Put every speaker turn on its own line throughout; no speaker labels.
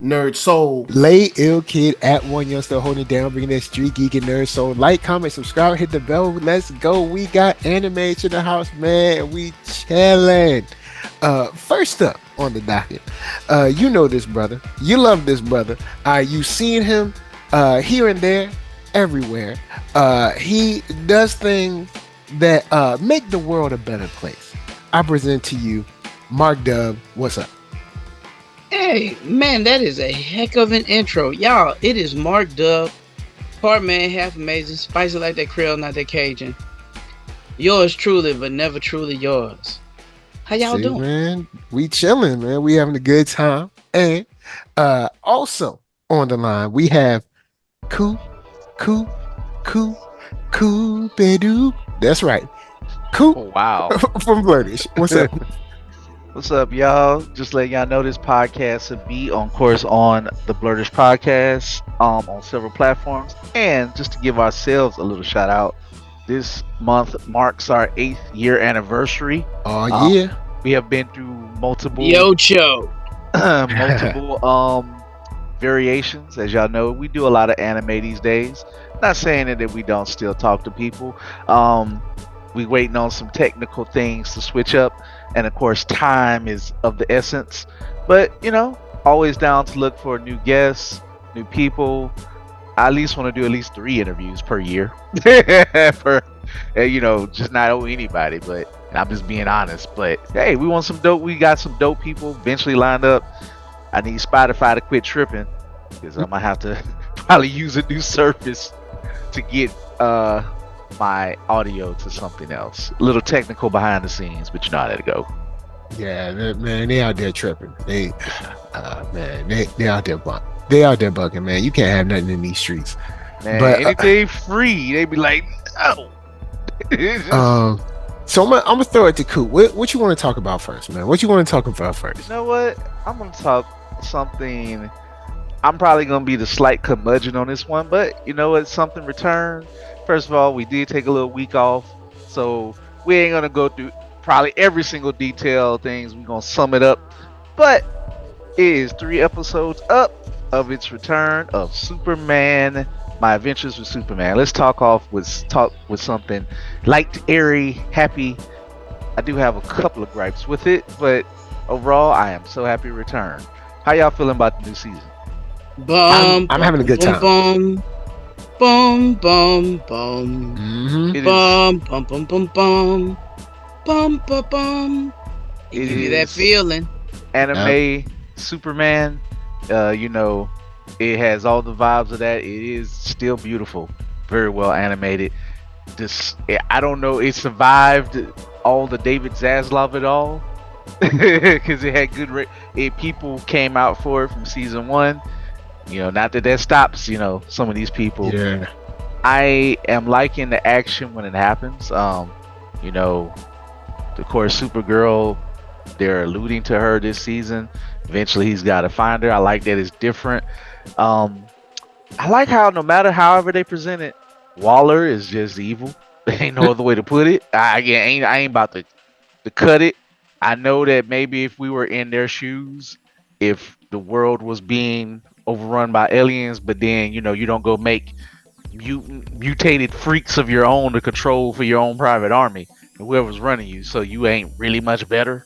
NERDSoul.
Lay ill kid at OneYoungsta holding it down, bringing that street geek and nerd soul. Like, comment, subscribe, hit the bell. Let's go. We got animated in the house, man. We chilling. First up on the docket, you know this brother. You love this brother. You seen him here and there, everywhere. He does things that make the world a better place. I present to you, Mark Dub. What's up?
Hey, man, that is a heck of an intro. Y'all, it is Mark Dub, part man, half amazing, spicy like that Creole, not that Cajun. Yours truly, but never truly yours. How y'all doing?
Man, we chilling, man. We having a good time. And also on the line, we have Bedu. That's right. Coop
Oh, wow.
from Blurtish. What's up?
What's up, y'all? Just letting y'all know this podcast will be on course on the Blurtish podcast on several platforms. And just to give ourselves a little shout out, this month marks our 8th year anniversary.
Oh, yeah.
We have been through multiple
Yocho.
variations. As y'all know, we do a lot of anime these days. Not saying that we don't still talk to people. We waiting on some technical things to switch up, and of course time is of the essence, but always down to look for new guests, new people. I at least want to do at least 3 interviews per year for just not owe anybody, but I'm just being honest. But hey, we got some dope people eventually lined up. I need Spotify to quit tripping, because I'm gonna have to probably use a new service to get my audio to something else. A little technical behind the scenes, but you know how that go.
Yeah, man, they out there tripping. They out there bugging. They out there bugging, man. You can't have nothing in these streets.
Man,
but
anything free, they be like, no.
So I'm gonna throw it to Coop. What you want to talk about first, man? What you want to talk about first?
You know what? I'm gonna talk something. I'm probably gonna be the slight curmudgeon on this one, but you know what? Something returned. First of all, we did take a little week off, so we ain't gonna go through probably every single detail things. We're gonna sum it up, but it is 3 episodes up of its return of Superman. My Adventures with Superman. Let's talk with something light, airy, happy. I do have a couple of gripes with it, but overall, I am so happy to return. How y'all feeling about the new season?
Bum,
I'm having a good time.
Bum, bum, bum, bum.
Mm-hmm.
Bum, bum, bum, bum, bum. Bum, bum, bum. It give you that feeling.
Anime Superman, it has all the vibes of that. It is still beautiful, very well animated. I don't know, it survived all the David Zaslav at all, because it had good people came out for it from season 1. Not that stops some of these people.
Yeah,
I am liking the action when it happens. Of course, Supergirl, they're alluding to her this season. Eventually he's got to find her. I like that it's different. I like how no matter however they present it, Waller is just evil. There ain't no other way to put it. I ain't about to cut it. I know that maybe if we were in their shoes, if the world was being overrun by aliens, but then you don't go make mutated freaks of your own to control for your own private army, and whoever's running you, so you ain't really much better.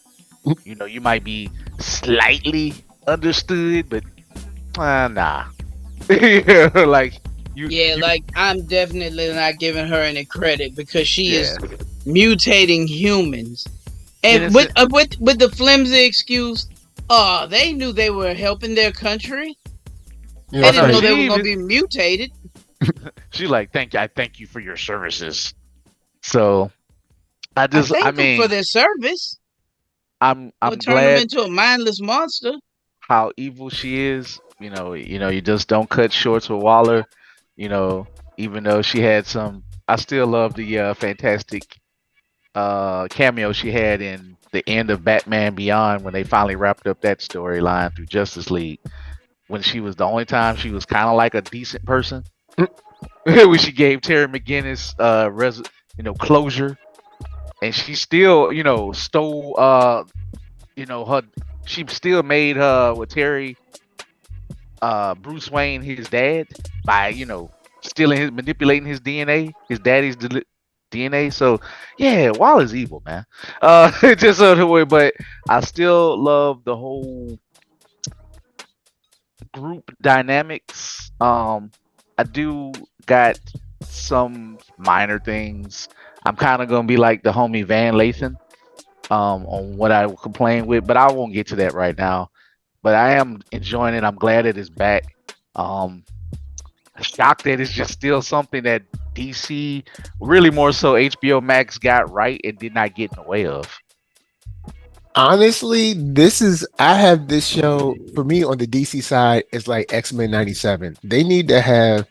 You might be slightly understood, but nah. Like
I'm definitely not giving her any credit, because she is mutating humans, and with the flimsy excuse, they knew they were helping their country. They didn't know they were gonna be mutated.
She like, I thank you for your services. So I thank them
for their service.
I'm
turn
glad
them into a mindless monster.
How evil she is. You just don't cut shorts with Waller. Even though she had some, I still love the fantastic cameo she had in the end of Batman Beyond, when they finally wrapped up that storyline through Justice League. When she was the only time she was kind of like a decent person. When she gave Terry McGinnis closure, and she still stole her. She still made with Terry Bruce Wayne his dad by stealing manipulating his DNA, his daddy's DNA. So yeah, Wall is evil, man. Just so the way, but I still love the whole group dynamics. I do got some minor things. I'm kind of gonna be like the homie Van Lathan on what I will complain with, but I won't get to that right now. But I am enjoying it. I'm glad it is back. Um, Shocked that it's just still something that DC, really more so HBO Max, got right and did not get in the way of.
Honestly, I have this show for me on the DC side. It's like X-Men 97. They need to have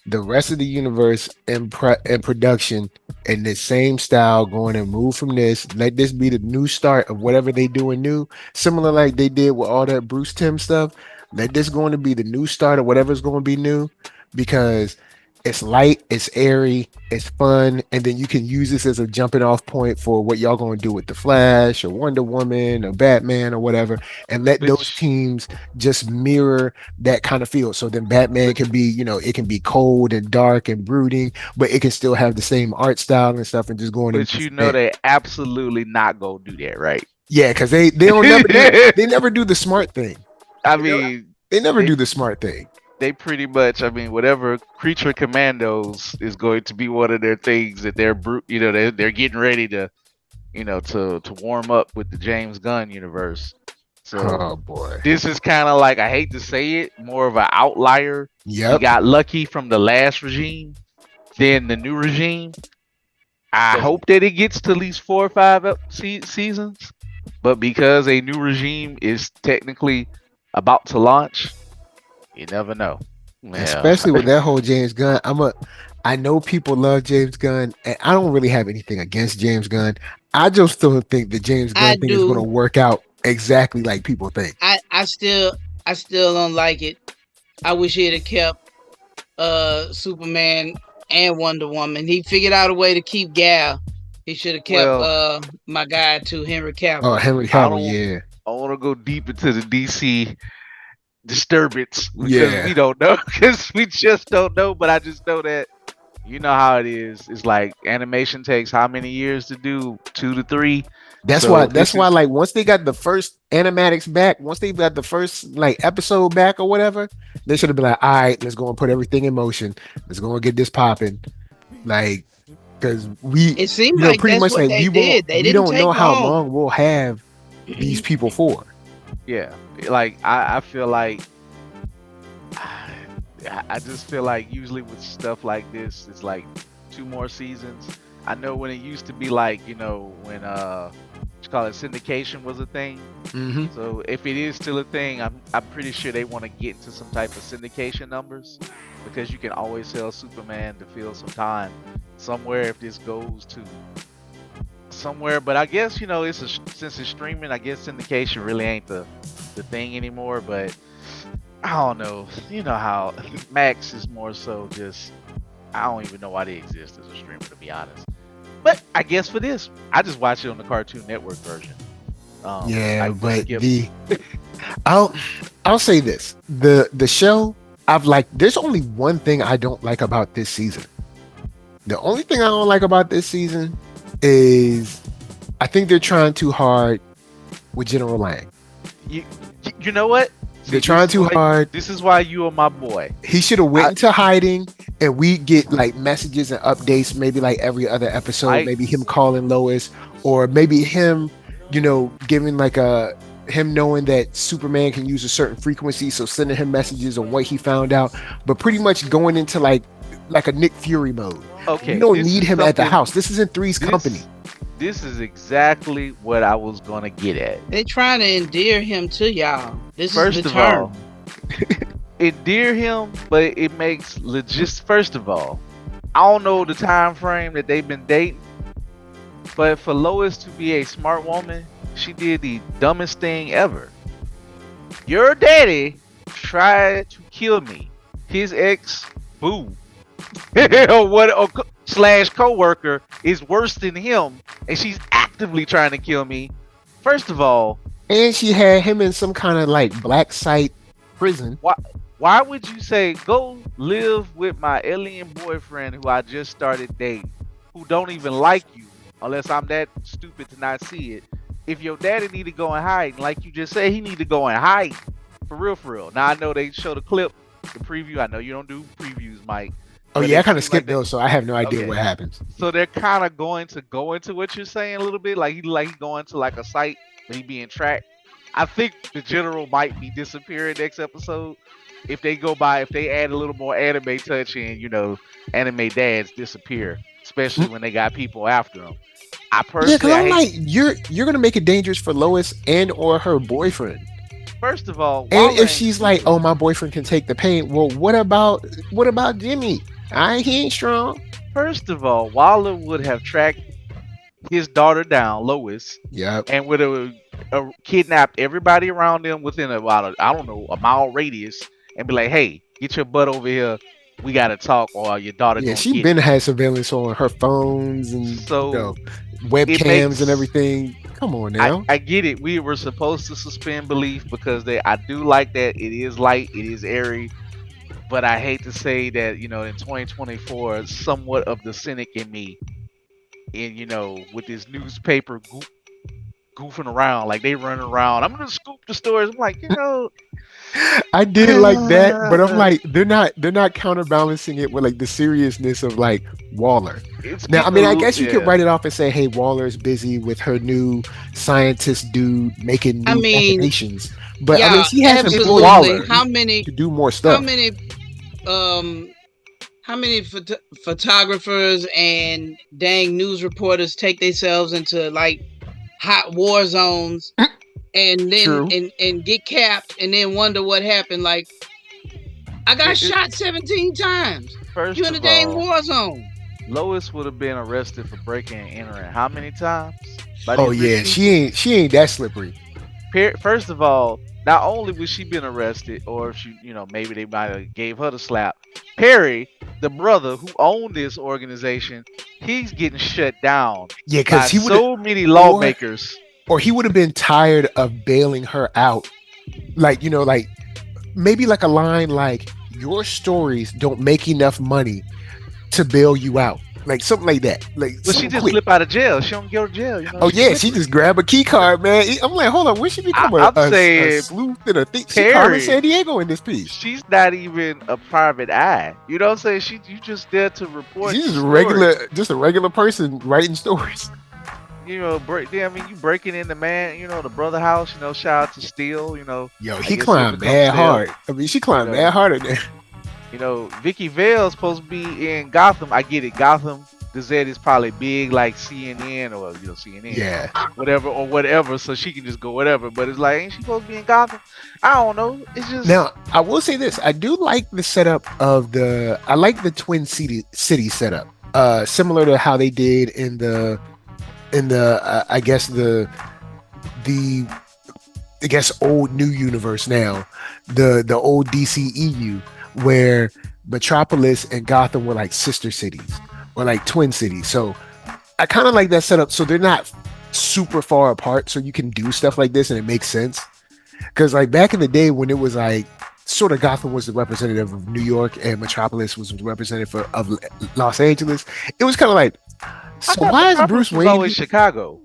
the rest of the universe in production in the same style, going and move from this. Let this be the new start of whatever they doing new, similar like they did with all that Bruce Timm stuff. Let this going to be the new start of whatever's going to be new, because it's light, it's airy, it's fun, and then you can use this as a jumping off point for what y'all going to do with the Flash or Wonder Woman or Batman or whatever, and let those teams just mirror that kind of feel. So then Batman can be, it can be cold and dark and brooding, but it can still have the same art style and stuff, and just going.
But they absolutely not gonna do that, right?
Yeah, because they don't they never do the smart thing.
I mean,
they never do the smart thing.
They pretty much, whatever Creature Commandos is going to be one of their things that they're getting ready to, to warm up with the James Gunn universe. So,
oh boy,
this is kind of like, I hate to say it, more of an outlier.
Yep.
We got lucky from the last regime, then the new regime. I hope that it gets to at least 4 or 5 seasons, but because a new regime is technically about to launch, you never know.
Yeah. Especially with that whole James Gunn. I know people love James Gunn, and I don't really have anything against James Gunn. I just don't think the James Gunn thing is going to work out exactly like people think.
I still don't like it. I wish he'd have kept Superman and Wonder Woman. He figured out a way to keep Gal. He should have kept my guy too, Henry Cavill.
Oh, Henry Cavill, yeah.
I want to go deep into the DC disturbance because we don't know, because we just don't know. But I just know that how it is. It's like animation takes how many years to do? 2 to 3.
That's why like once they got the first animatics back, once they got the first like episode back or whatever, they should have been like, all right, let's go and put everything in motion. Let's go and get this popping. Like, because
it seemed like pretty much like
we don't know how long we'll have these people for.
Yeah, like I feel like I just feel like usually with stuff like this, it's like 2 more seasons. I know when it used to be like, when syndication was a thing.
Mm-hmm.
So if it is still a thing, I'm pretty sure they want to get into some type of syndication numbers, because you can always sell Superman to fill some time somewhere if this goes to somewhere. But I guess since it's streaming, I guess syndication really ain't the thing anymore. But I don't know. You know how Max is more so just, I don't even know why they exist as a streamer, to be honest. But I guess for this, I just watch it on the Cartoon Network version.
I'll say this: the show there's only one thing I don't like about this season. The only thing I don't like about this season is I think they're trying too hard with General Lang.
You know what?
They're trying too hard.
This is why you are my boy.
He should have went into hiding, and we get like messages and updates, maybe like every other episode. Maybe him calling Lois, or maybe him, giving like him knowing that Superman can use a certain frequency, so sending him messages on what he found out. But pretty much going into like a Nick Fury mode.
Okay,
you don't need him at the house. This isn't Three's company.
This is exactly what I was gonna get at.
They're trying to endear him to y'all. This
first
is the
of
term.
all, endear him, but it makes first of all, I don't know the time frame that they've been dating, but for Lois to be a smart woman, she did the dumbest thing ever. Your daddy tried to kill me. His ex boo / co-worker is worse than him, and she's actively trying to kill me. First of all,
and she had him in some kind of like black site prison.
Why would you say go live with my alien boyfriend who I just started dating, who don't even like you, unless I'm that stupid to not see it? If your daddy need to go and hide, like you just said, he need to go and hide for real, for real. Now I know they showed a clip, the preview. I know you don't do previews, Mike,
Oh
but
yeah, I
it
kind of
seems like
skipped
they.
those, so I have no idea
Okay,
what happens.
so they're kind of going to go into what you're saying a little bit, like he going to like a site, but he being tracked. I think the general might be disappearing next episode if they go by, if they add a little more anime touch and anime dads disappear, especially when they got people after them. I
Yeah, because
personally, I
I'm
hate.
like, you're gonna make it dangerous for Lois and or her boyfriend.
First of all,
And
Waller
if
ain't
she's like,
stupid.
oh, my boyfriend can take the pain, well, what about Jimmy? He ain't strong.
First of all, Waller would have tracked his daughter down, Lois,
Yep.
and would have kidnapped everybody around them within about I don't know, a mile radius, and be like, "Hey, get your butt over here. We gotta talk, or your daughter
Yeah,
gonna
she
get it."
been had surveillance on her phones and
So it
webcams and
makes
everything. Come on
I,
now.
I get it. We were supposed to suspend belief because I do like that it is light, it is airy, but I hate to say that in 2024, somewhat of the cynic in me, and with this newspaper goofing around like they running around. I'm gonna scoop the stories. I'm like,
I did like that, but I'm like, they're not counterbalancing it with like the seriousness of like Waller.
it's
Now, I
getting a
mean, I
little
guess you could
yeah.
write it off and say, hey, Waller's busy with her new scientist dude making
I
new
mean,
machinations. But I mean,
yeah,
she has
It's
employees
absolutely.
to
Waller.
do,
How many?
to do more
How
stuff.
many? Um, how many photographers and dang news reporters take themselves into like hot war zones and then
True.
and get capped and then wonder what happened? Like, I got
It,
shot 17 times. You
first
in a
of
dang
all,
war zone.
Lois would have been arrested for breaking and entering how many times by
Oh
these rich
yeah, she
people?
ain't she ain't that slippery.
First of all, not only was she been arrested, or if she, maybe they might have gave her the slap. Perry, the brother who owned this organization, he's getting shut down
Yeah,
by
because he would have,
so many
or
lawmakers.
he would have been tired of bailing her out. Like like maybe like a line like your stories don't make enough money to bail you out, like something like that, like
Well, she
something
just
quick.
slip out of jail. She don't go to jail.
Oh
She's
yeah, she
slippery.
just grab a key card, man. I'm like, hold on, when she become a,
I'm
a
saying
sleuth and a thief? She Carmen
Perry,
San Diego in this piece.
she's not even a private eye. You know what I'm saying? You just there to report
She's
the
just a
story.
regular person writing stories.
I mean, you breaking in the man, the brother house. Shout out to Steele.
Yo,
I
he
guess he'll
climbed
become
mad
Steele.
hard. I mean, she
You
climbed mad
know,
harder than.
Vicky Vale's supposed to be in Gotham. I get it. Gotham, the Z is probably big like CNN or CNN,
Yeah.
whatever. So she can just go whatever. But it's like, ain't she supposed to be in Gotham? I don't know. It's just
Now, I will say this: I do like the setup of the. I like the Twin City setup. Similar to how they did in the I guess the I guess old new universe now, the old DCEU, where Metropolis and Gotham were like sister cities or like twin cities. So I kind of like that setup. So they're not super far apart, so you can do stuff like this and it makes sense. Because like back in the day when it was like sort of Gotham was the representative of New York and Metropolis was the representative of Los Angeles, it was kind of like,
I
so
thought
why is Bruce
Metropolis was
Wayne?
always Chicago.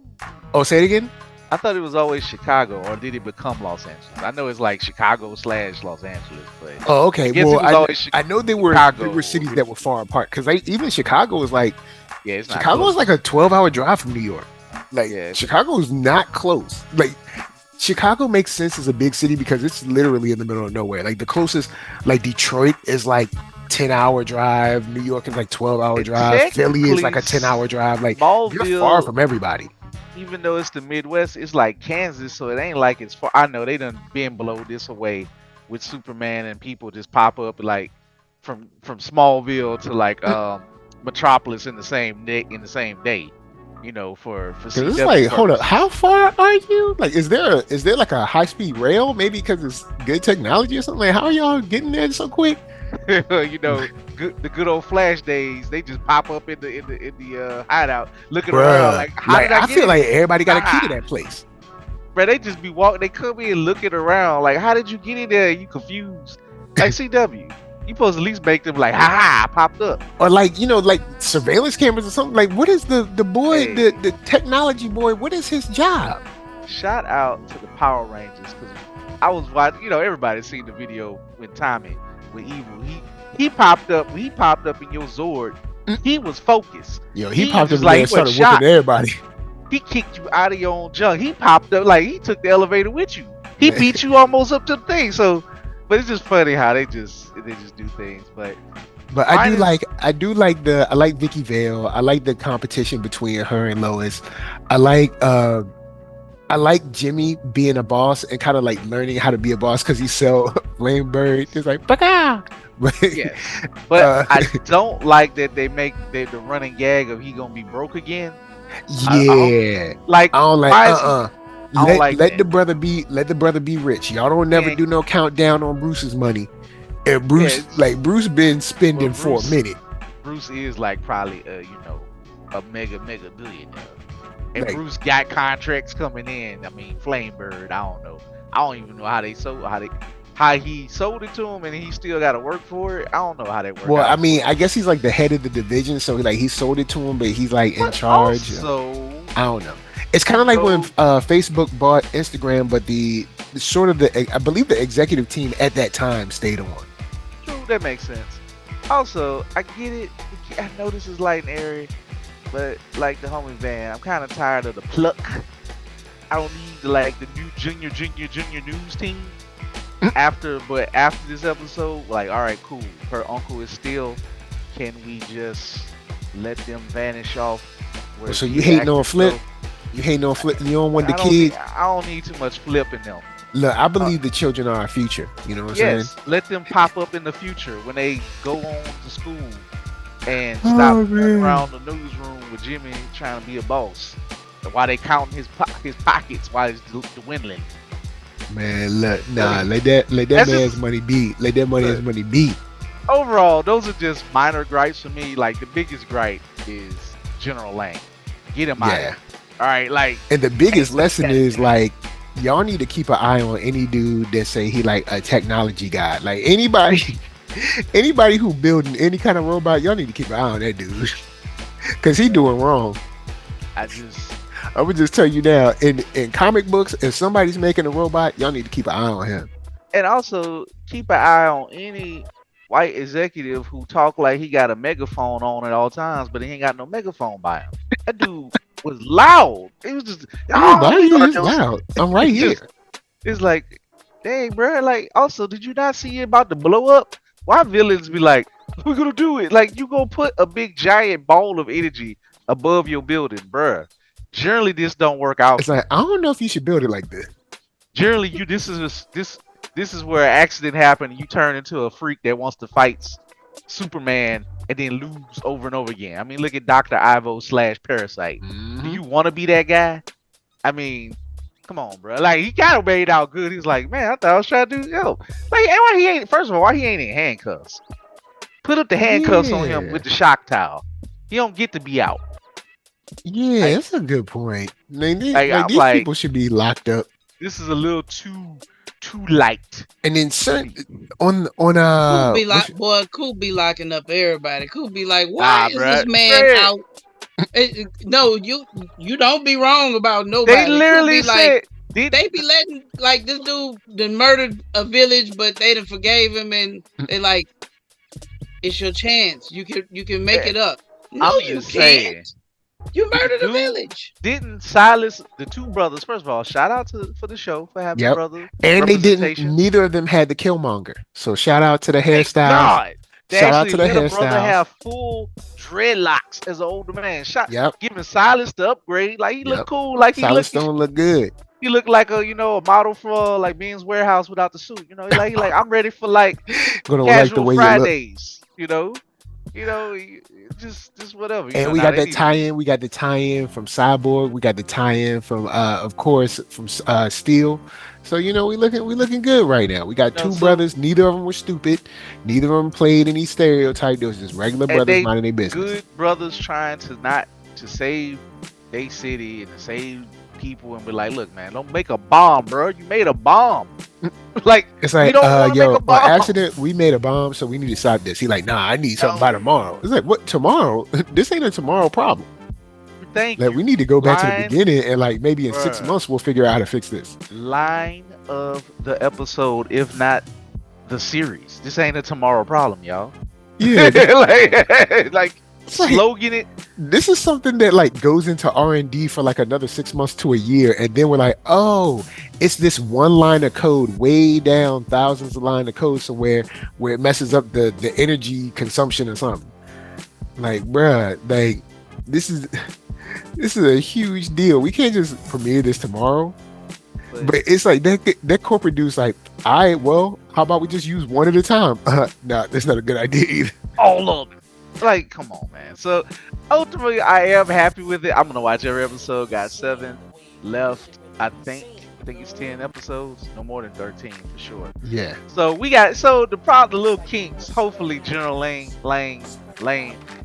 Oh, say it again.
I thought it was always Chicago, or did it become Los Angeles? I know it's like Chicago / Los Angeles, but
Oh,
I
okay.
guess
Well,
it was always
I know they were
Chicago.
cities that were far apart because even Chicago was like
Yeah, it's not
Chicago is
close.
like a 12-hour drive from New York. Like
Yeah,
Chicago is not close. Like Chicago makes sense as a big city because it's literally in the middle of nowhere. Like the closest, like Detroit is like 10-hour drive. New York is like 12-hour drive. Philly is
technically
like a 10-hour drive. Like you're far
Smallville,
from everybody.
even though it's the Midwest, it's like Kansas, so it ain't like it's far. I know they done been below this away with Superman and people just pop up like from Smallville to like Metropolis in the same day. For
Cause it's
CW
like, hold up, how
purposes.
far are you? Like, is there like a high speed rail? Maybe because it's good technology or something. Like, how are y'all getting there so quick?
The good old Flash days, they just pop up in the hideout, looking around
Bruh,
like, how
like
did I
I
get
feel
in
like
here?
everybody got a key to
Ah,
that place.
bro, they just be walking. They come in looking around like, how did you get in there? You confused? Like CW, you supposed to at least make them like, ha ha, I popped up.
Or like, like surveillance cameras or something. Like, what is the boy,
Hey.
the technology boy? What is his job?
Shout out to the Power Rangers because I was watching. Everybody seen the video when Tommy with Evil. He popped up. When he popped up in your Zord, he was focused.
Yo, he popped up
just
in
like
there
he
and started
was
whooping
shocked.
everybody.
He kicked you out of your own junk. He popped up like he took the elevator with you. He
Man.
beat you almost up to the thing. So, but it's just funny how they just do things. But
I do like Vicky Vale. I like the competition between her and Lois. I like Jimmy being a boss and kind of like learning how to be a boss because he sell Flame Bird. It's like Baka!
yeah, but I don't like that they make the running gag of he gonna be broke again.
Yeah,
I don't like.
Let the brother be rich. Y'all don't never do no countdown on Bruce's money. And Bruce been spending for a minute.
Bruce is like probably a mega billionaire. And
Like,
Bruce got contracts coming in. I mean, Flamebird, I don't know. I don't even know how he sold it to him and he still got to work for it. I don't know how that works.
Well, I mean, I guess he's like the head of the division, so like he sold it to him, but he's like in charge.
So
I don't know. It's kind of like when Facebook bought Instagram, but I believe the executive team at that time stayed on.
True, that makes sense. Also, I get it. I know this is light and airy, but like the homie Van, I'm kind of tired of the pluck. I don't need the new junior news team. After this episode, like, all right, cool. Her uncle is still. Can we just let them vanish off?
So you hating on Flip? You hating on Flip? You don't want the kids?
I don't need too much Flip in them.
Look, I believe the children are our future. You know what I'm saying?
Yes, let them pop up in the future when they go on to school and stop running around the newsroom with Jimmy trying to be a boss. While they counting his pockets while he's dwindling.
Man, look, let that man's money be. Let that man's money be.
Overall, those are just minor gripes for me. Like the biggest gripe is General Lang. Get him out. Yeah. All right,
and the biggest lesson is like y'all need to keep an eye on any dude that say he like a technology guy. Like anybody who building any kind of robot, y'all need to keep an eye on that dude because he doing wrong. I would just tell you now, in comic books, if somebody's making a robot, y'all need to keep an eye on him.
And also keep an eye on any white executive who talk like he got a megaphone on at all times, but he ain't got no megaphone by him. That dude was loud. It was just
loud. I'm right here.
It's like, dang, bro. Like, also, did you not see it about to blow up? Why villains be like, we're gonna do it? Like, you gonna put a big giant ball of energy above your building, bruh. Generally, this don't work out.
It's like, I don't know if you should build it like this.
Generally, this is where an accident happened and you turn into a freak that wants to fight Superman and then lose over and over again. I mean, look at Dr. Ivo / Parasite. Mm-hmm. Do you want to be that guy? I mean, come on, bro. Like, he kind of made out good. He's like, man, I thought I was trying to do, like, first of all, why he ain't in handcuffs? Put up the handcuffs on him with the shock towel. He don't get to be out.
Yeah, that's a good point. These people should be locked up.
This is a little too light.
And then on
Coop be locking up everybody. Coop be like, why is this man out? No, you don't be wrong about nobody.
They literally said
they be letting like this dude done murdered a village, but they done forgave him, and they like, it's your chance. You can make it up. No, you can't. You murdered a village.
Didn't Silas, the two brothers, first of all, shout out for the show for having brothers.
And they didn't, neither of them had the Killmonger. So shout out to the hairstyles. Shout out to the hairstyles. Brother
have full dreadlocks as an older man. Giving Silas the upgrade. Like he look cool. Like
Silas don't look good.
He looked like a model for like Ben's Warehouse without the suit. Like I'm ready for like casual Fridays. Just whatever.
And we got that tie-in. We got the tie-in from Cyborg. We got the tie-in from, of course, from Steel. So we looking good right now. We got two brothers. Neither of them were stupid. Neither of them played any stereotype. They was just regular brothers minding their business.
Good brothers trying to save their city and to save people and be like, look, man, don't make a bomb, bro. You made a bomb. Like,
It's
we
like,
don't want to make
yo,
a
on
bomb.
accident, we made a bomb, so we need to stop this. He like, nah, I need something by
No.
tomorrow. It's like, what tomorrow? This ain't a tomorrow problem.
Thank
Like,
you.
we need to go back to the
Line,
beginning and like maybe in 6 months
bruh,
we'll figure out how to fix this.
line of the episode, if not the series. This ain't a tomorrow problem, y'all.
Yeah,
like
it's like
slogan it.
this is something that like goes into R&D for like another 6 months to a year, and then we're like, oh, it's this one line of code way down thousands of lines of code somewhere where it messes up the energy consumption or something. Like, bruh, like this is this is a huge deal. We can't just premiere this tomorrow. But it's like that corporate dude's like, all right, well, how about we just use one at a time? Nah, that's not a good idea either.
All of it. Like, come on, man. So ultimately, I am happy with it. I'm gonna watch every episode. Got 7 left, I think. I think it's 10 episodes, no more than 13 for sure.
Yeah.
So the little kinks. Hopefully, General Lane,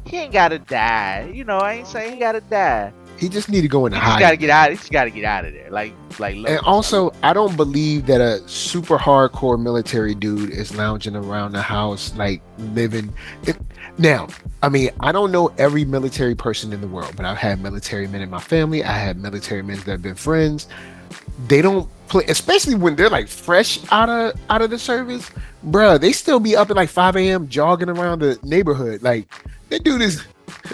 he ain't gotta die. You know, I ain't saying he gotta die.
He just need to go in the
He just
hiding.
gotta get out. He just gotta get out of there. Like.
And also, I don't believe that a super hardcore military dude is lounging around the house like living. Now, I mean, I don't know every military person in the world, but I've had military men in my family. I had military men that have been friends. They don't play, especially when they're like fresh out of the service, bruh. They still be up at like 5 a.m. jogging around the neighborhood. Like that dude is.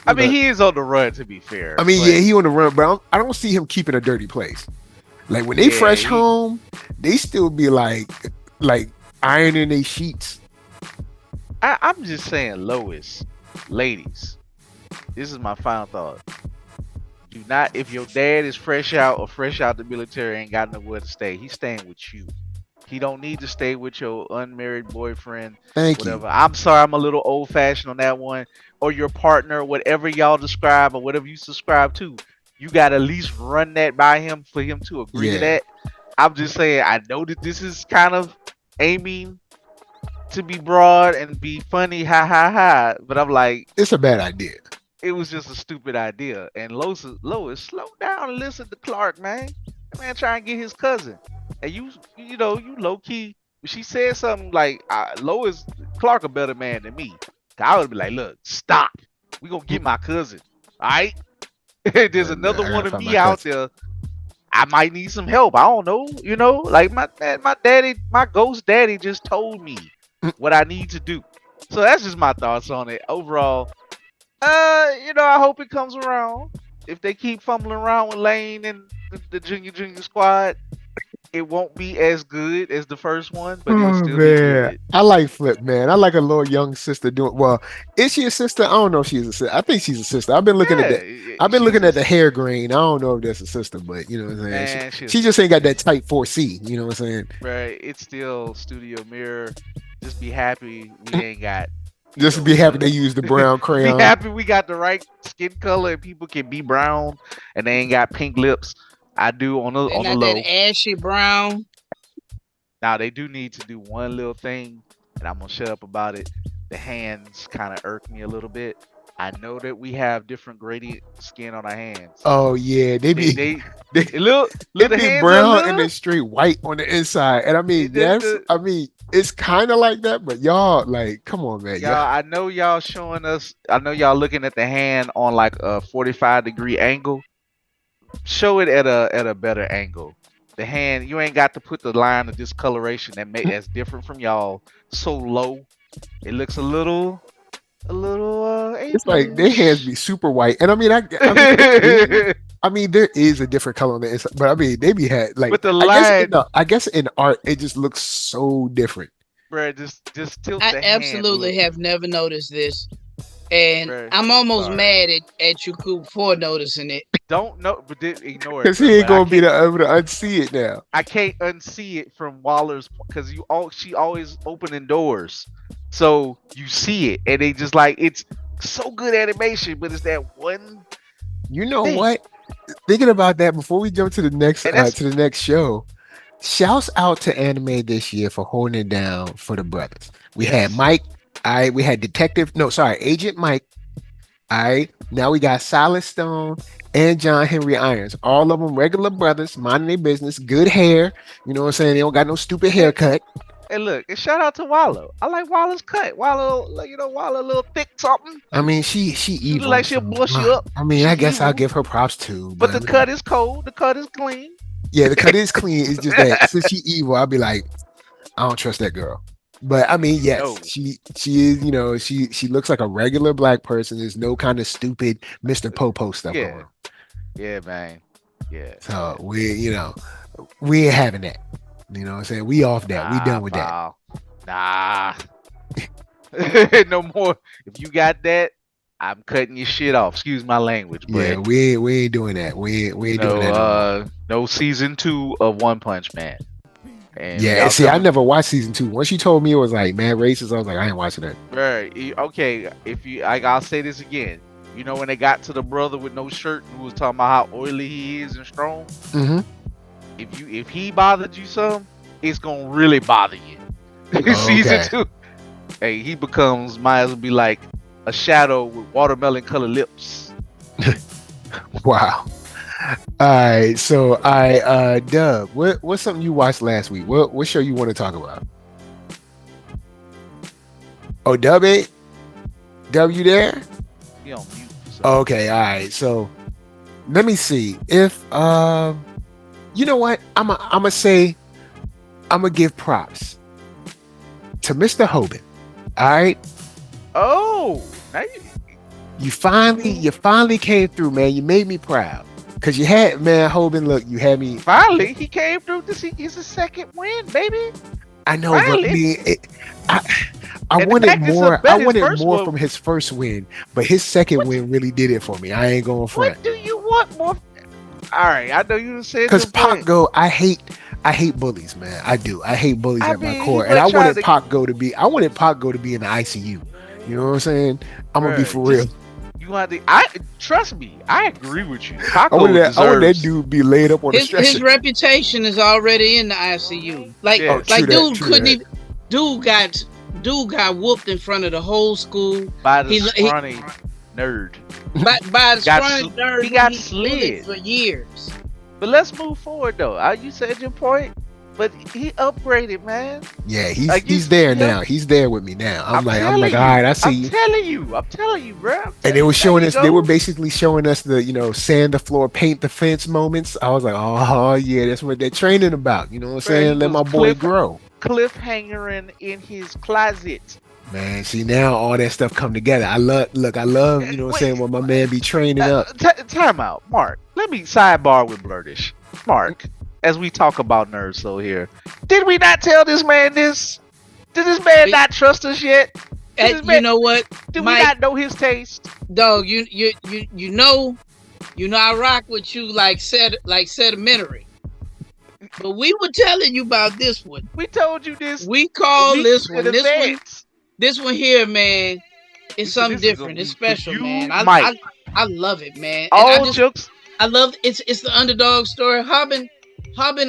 I mean, he is on the run. To be fair,
I mean, yeah, he on the run, but I don't see him keeping a dirty place. Like when they fresh home, they still be like ironing their sheets.
I'm just saying, Lois, ladies, this is my final thought. Do not, if your dad is fresh out the military, ain't got nowhere to stay, he's staying with you. He don't need to stay with your unmarried boyfriend.
Thank
whatever.
you.
I'm sorry, I'm a little old fashioned on that one. Or your partner, whatever y'all describe or whatever you subscribe to. You got to at least run that by him for him to agree to that. I'm just saying, I know that this is kind of aiming to be broad and be funny, ha ha ha. But I'm like,
it's a bad idea.
It was just a stupid idea. And Lois, slow down and listen to Clark, man. That man trying to get his cousin. And you low key. She said something like, Lois, Clark a better man than me. I would be like, look, stop. We gonna get my cousin. All right. There's another one of me out there. I might need some help. I don't know. You know, like my daddy, my ghost daddy just told me what I need to do. So that's just my thoughts on it. Overall, I hope it comes around. If they keep fumbling around with Lane and the junior squad, it won't be as good as the first one, but it'll still be good.
I like Flip, man. I like a little young sister doing well. Is she a sister? I don't know if she's a sister. I think she's a sister. I've been looking at the hair grain. I don't know if that's a sister, but you know what I'm saying. She just ain't got that tight 4C. You know what I'm saying?
Right. It's still Studio Mirror. Just be happy we ain't got.
Just be happy they use the brown crayon.
Be happy we got the right skin color and people can be brown and they ain't got pink lips. I do on the low.
That ashy brown.
Now they do need to do one little thing, and I'm gonna shut up about it. The hands kind of irk me a little bit. I know that we have different gradient skin on our hands.
Oh yeah, they be
look
they be brown and they straight white on the inside. And I mean it's kind of like that, but y'all like, come on, man.
Y'all, I know y'all showing us. I know y'all looking at the hand on like a 45-degree angle. Show it at a better angle. The hand, you ain't got to put the line of discoloration that's different from y'all so low. It looks a little.
It's like their hands be super white, and I mean, I mean, there is a different color on the inside, but I mean, they be had like.
But the line,
I guess in art, it just looks so different.
Bro, just tilt the hand.
I absolutely have never noticed this. And I'm almost mad at you, Coop, for noticing it.
Don't know, but ignore it.
Because he ain't gonna be able to unsee it now.
I can't unsee it from Waller's because she always opening doors, so you see it, and they just like it's so good animation, but it's that one.
You know what? Thinking about that before we jump to the next show. Shouts out to Anime this year for holding it down for the brothers. We had Mike. We had Agent Mike. Now we got Solid Stone and John Henry Irons. All of them regular brothers, minding their business, good hair. You know what I'm saying? They don't got no stupid
Hey,
haircut.
hey, look, and shout out to Wallow. I like Wallow's cut. Wallow, Wallow a little thick something.
I mean, she
She look
evil.
like she'll
So,
blush you up.
I mean,
She
I guess I'll
evil.
give her props too.
But
But
the cut is cold. The cut is clean.
yeah, the cut is clean. It's just that since she evil, I'll be like, I don't trust that girl. But I mean, yes,
No.
she is. You know, she looks like a regular black person. There's no kind of stupid Mr. Popo stuff going
Yeah.
on.
Yeah, man. Yeah.
So we ain't having that. You know what I'm saying? We off that. We done with that.
Pal. Nah. No more. If you got that, I'm cutting your shit off. Excuse my language, but
Yeah, we ain't doing that. We ain't doing that no more.
no season 2 of One Punch Man. And
Yeah,
y'all
see, I
coming-
never watched season 2. Once you told me it was like mad racist, I was like, I ain't watching that.
Right. Okay. If you, I'll say this again. You know when they got to the brother with no shirt who was talking about how oily he is and strong.
Mm-hmm.
If he bothered you some, it's gonna really bother you. Season
Okay.
2. Hey, he becomes might as well be like a shadow with watermelon colored lips.
Wow. All right, so Dub, what's something you watched last week? What show you want to talk about? Oh, Dub ain't? Dub, you there?
He on mute. So.
Okay, all right. So let me see if you know what? I'm gonna give props to Mr. Hoban. All right.
Oh, now
You finally came through, man. You made me proud. Cause you had, man, Hoban, look, you had me.
finally he came through. This is his second win, baby.
I know,
finally.
but I mean, I
And the
wanted
fact it's
more.
a
I
better
wanted
first
more
one.
from his first win, but his second win really did it for me. I ain't going front.
What do you want more? All right, I know you said
Because
your
Pac
point.
Go, I hate bullies, man. I do. I hate bullies
I
at my
mean,
core,
he
and I
might try
wanted
to-
Pac Go to be. I wanted Pac Go to be in the ICU. You know what I'm saying? I'm gonna be
Bruh,
for real.
just- You want to? I trust me. I agree with you.
I
Paco
wanted that
deserves.
dude be laid up on a
His
stretcher.
reputation is already in the ICU. Like
Yeah.
Oh, true
like
that,
dude
true
couldn't
that.
even. Dude got whooped in front of the whole school
by the
he-
scrawny nerd.
by the
Got
scrawny
sl-
nerd
he got
who bullied
slid.
for years.
But let's move forward though. You said your point, but he upgraded, man.
Yeah,
Like,
he's
you-
there
you know-
now. He's there with me now. I'm like,
telling
all
you.
right, I see
I'm
you.
telling you, bro.
And they were showing
There
us.
you
They
go.
were basically showing us the, sand the floor, paint the fence moments. I was like, oh yeah, that's what they're training about. You know what I'm
Bruh,
saying?
he
Let my
was
boy grow.
cliffhangering in his closet.
Man, see now all that stuff come together. I love, you know what I'm
Wait,
saying, when my man be training up.
Time out, Mark. Let me sidebar with Blurtish. Mark, as we talk about NERDSoul here, did we not tell this man this? Did this man not trust us yet? Did this
You
man-
know what,
Did
Mike,
we not know his taste?
dog? You know, I rock with you like sedimentary. But we were telling you about this one.
We told you this.
We call
weeks
this
in
one.
advance.
This one here, man, it's
said
something
this is
different.
gonna
It's
be for
special,
you,
man.
Mike.
I love it, man. And
All jokes.
I love it's the underdog story. Hobbin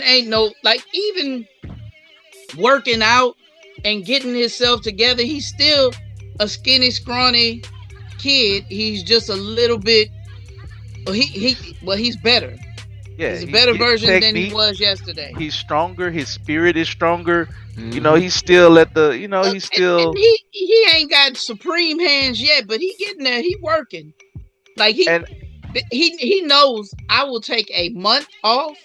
ain't no like even working out and getting himself together. He's still a skinny, scrawny kid. He's just a little bit. He's better.
Yeah,
He's a better
getting
version than he
technique.
was yesterday.
He's stronger. His spirit is stronger.
Mm-hmm.
You know, he's still at the. You know, he's still.
And he ain't got supreme hands yet, but he getting there. He working. Like he knows I will take a month off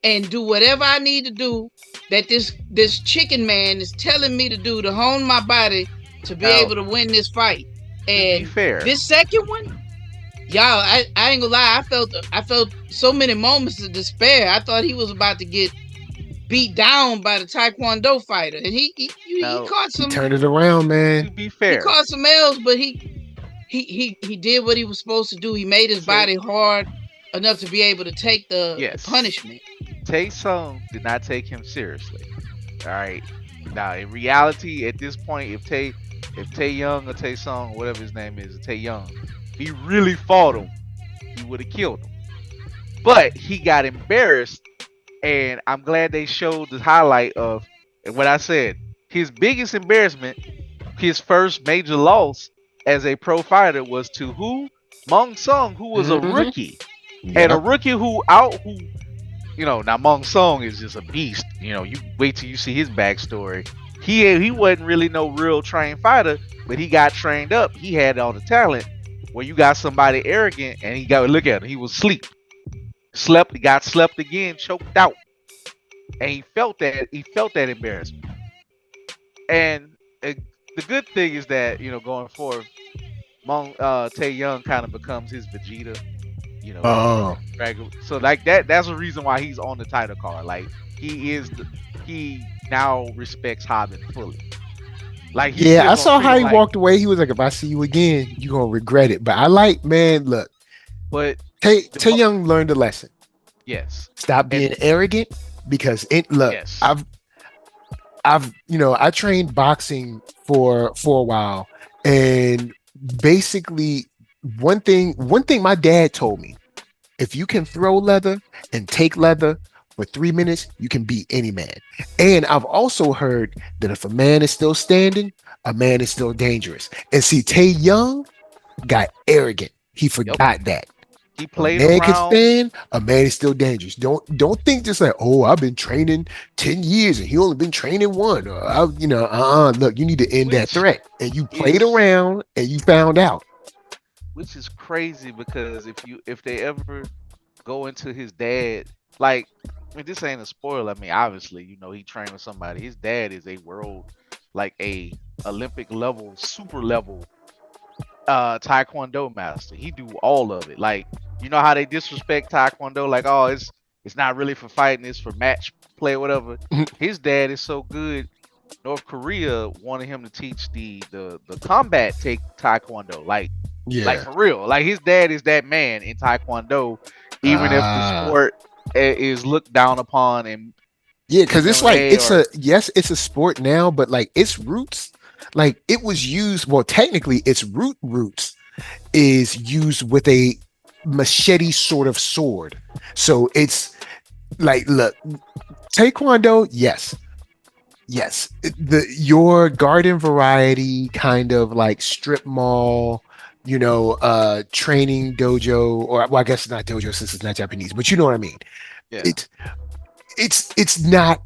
and do whatever I need to do that this chicken man is telling me to do to hone my body to be able to win this fight. And
be fair.
this second one, y'all, I ain't gonna lie, I felt so many moments of despair. I thought he was about to get beat down by the Taekwondo fighter, and he caught
He
some.
turned it around,
To
man.
be
He
fair,
caught some L's, but he did what he was supposed to do. He made his body hard enough to be able to take the punishment.
Tae Sung did not take him seriously. All right. Now, in reality, at this point, if Tae Young or Tae Sung, whatever his name is, Tae Young, he really fought him, he would have killed him. But he got embarrassed, and I'm glad they showed the highlight of what I said. His biggest embarrassment, his first major loss as a pro fighter was to who? Mong Sung, who was a
Mm-hmm.
rookie, and a
Yep.
rookie who now Mong Sung is just a beast. You wait till you see his backstory. He wasn't really no real trained fighter, but he got trained up. He had all the talent. Where you got somebody arrogant and he got look at him. He was asleep, slept, he got slept again, choked out, and he felt that embarrassment. And the good thing is that going forward, Tae Young kind of becomes his Vegeta. He
Oh.
so like that's the reason why he's on the title card. Like he now respects Hobbit fully. Like he's
Yeah,
still
I
gonna
saw
treat
how
him
he
like,
walked away. He was like, "If I see you again, you gonna regret it." But I like, man. Look,
but the
Tae Young learned a lesson.
yes,
Stop
and
being arrogant because it. Look,
yes,
I trained boxing for a while, and basically one thing my dad told me: if you can throw leather and take leather for 3 minutes, you can beat any man. And I've also heard that if a man is still standing, a man is still dangerous. And see, Tae Young got arrogant. He
yep.
forgot that.
He
A
played
man can
around,
stand, a man is still dangerous. Don't think just like, oh, I've been training 10 years and he only been training one. Or look, you need to end that
which
threat. And you played
is
around and you found out.
crazy because if they ever go into his dad, like, I mean, this ain't a spoiler. I mean, obviously, he trained with somebody. His dad is a world, like a Olympic level, super level taekwondo master. He do all of it. Like, you know how they disrespect taekwondo, like, oh, it's not really for fighting, it's for match play or whatever. His dad is so good. North Korea wanted him to teach the combat take taekwondo, like
Yeah.
for real. Like his dad is that man in taekwondo, even if the
Ah.
sport is looked down upon and
Yeah, because it's like
they are
it's a sport now, but like its roots, like it was used. Well, technically, its roots is used with a machete sort of sword. So it's like, look, Taekwondo, yes, yes, your garden variety kind of like strip mall, training dojo, or well, I guess it's not dojo since it's not Japanese, but you know what I mean.
yeah.
It's it's not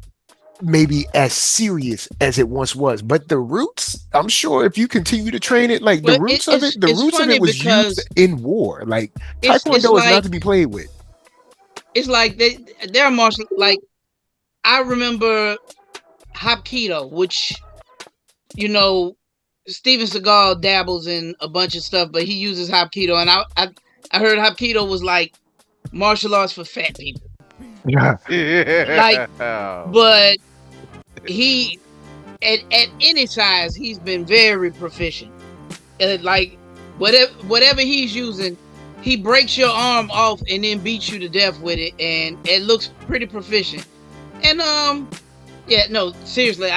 maybe as serious as it once was, but the roots, I'm sure if you continue to train it, like the
But
roots of it, the
it's
roots of
funny
it was used
because
in war. Like
it's
Taekwondo is not
like
to be played with.
it's like they're martial. Like I remember Hapkido, which you know Steven Seagal dabbles in a bunch of stuff, but he uses Hapkido, and I heard Hapkido was like martial arts for fat people.
Yeah.
Like,
Oh,
but he at any size he's been very proficient. Like whatever he's using, he breaks your arm off and then beats you to death with it, and it looks pretty proficient. And yeah, no, seriously,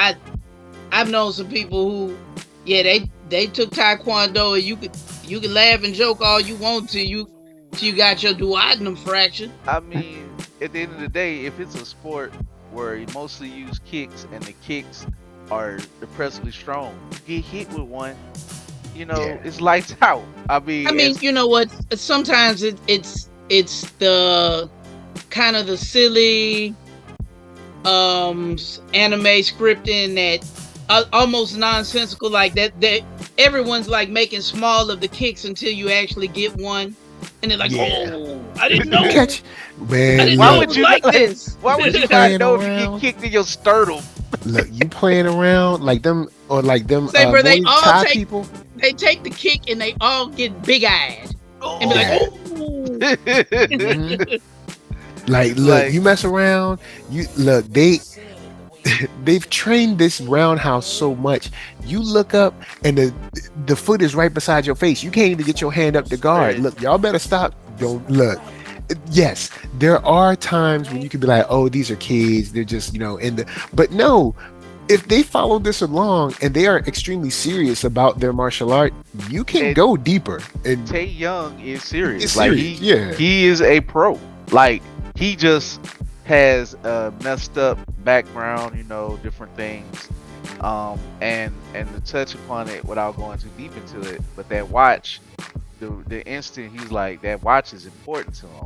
I've known some people who, yeah, they took Taekwondo, and you could laugh and joke all you want to till you got your duodenum fractured.
I mean, at the end of the day, if it's a sport where you mostly use kicks and the kicks are depressively strong, you get hit with one,
Yeah.
it's lights out. I mean,
I mean, you know what? Sometimes it's the kind of the silly anime scripting that almost nonsensical, like that everyone's like making small of the kicks until you actually get one, and they're like,
Yeah.
oh, I didn't know.
Catch,
I
man.
didn't
why
know
Look,
it
would
was
you
like
not,
this.
why would
you
you not
playing
know if you
around.
get kicked in your sternum?
Look, you playing around like them
Say, bro, they
Muay
all
Thai
take
people.
they take the kick and they all get big eyed and be like,
Yeah.
oh.
Mhm. Like, look,
Like,
you mess around. You look, they've trained this roundhouse so much. You look up and the foot is right beside your face. You can't even get your hand up to guard.
right.
Look, y'all better stop. Don't look. Yes, there are times when you can be like, oh, these are kids. They're just, in the. But no, if they follow this along and they are extremely serious about their martial art, you can
And
go deeper. And
Tae Young is serious.
it's
Like
serious. Yeah.
he is a pro. Like he just has a messed up background, different things. And to touch upon it without going too deep into it, but that watch the instant he's like that watch is important to him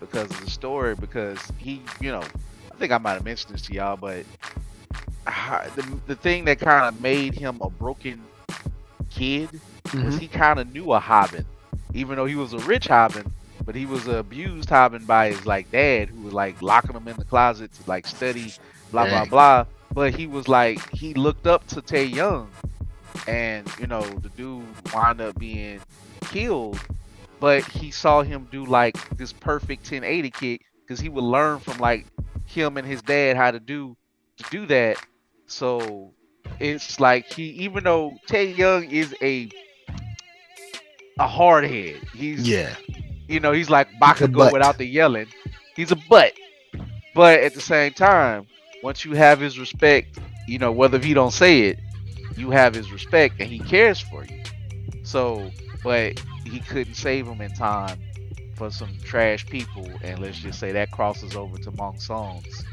because of the story. Because he, I think I might have mentioned this to y'all, but the thing that kind of made him a broken kid was
Hmm.
he kind of knew a Hobbin, even though he was a rich Hobbin, but he was a abused Hobbin by his like dad, who was like locking him in the closet to like study, blah blah
Dang.
blah. But he was like he looked up to Tae Young, and the dude wound up being killed, but he saw him do like this perfect 1080 kick because he would learn from like him and his dad how to do that. So it's like he, even though Tae Young is a hard head,
Yeah.
he's like
The
Bakugo
butt.
without the yelling. He's a butt, but at the same time, once you have his respect, whether he don't say it, you have his respect and he cares for you. So, but he couldn't save him in time for some trash people, and let's just say that crosses over to Mong Song's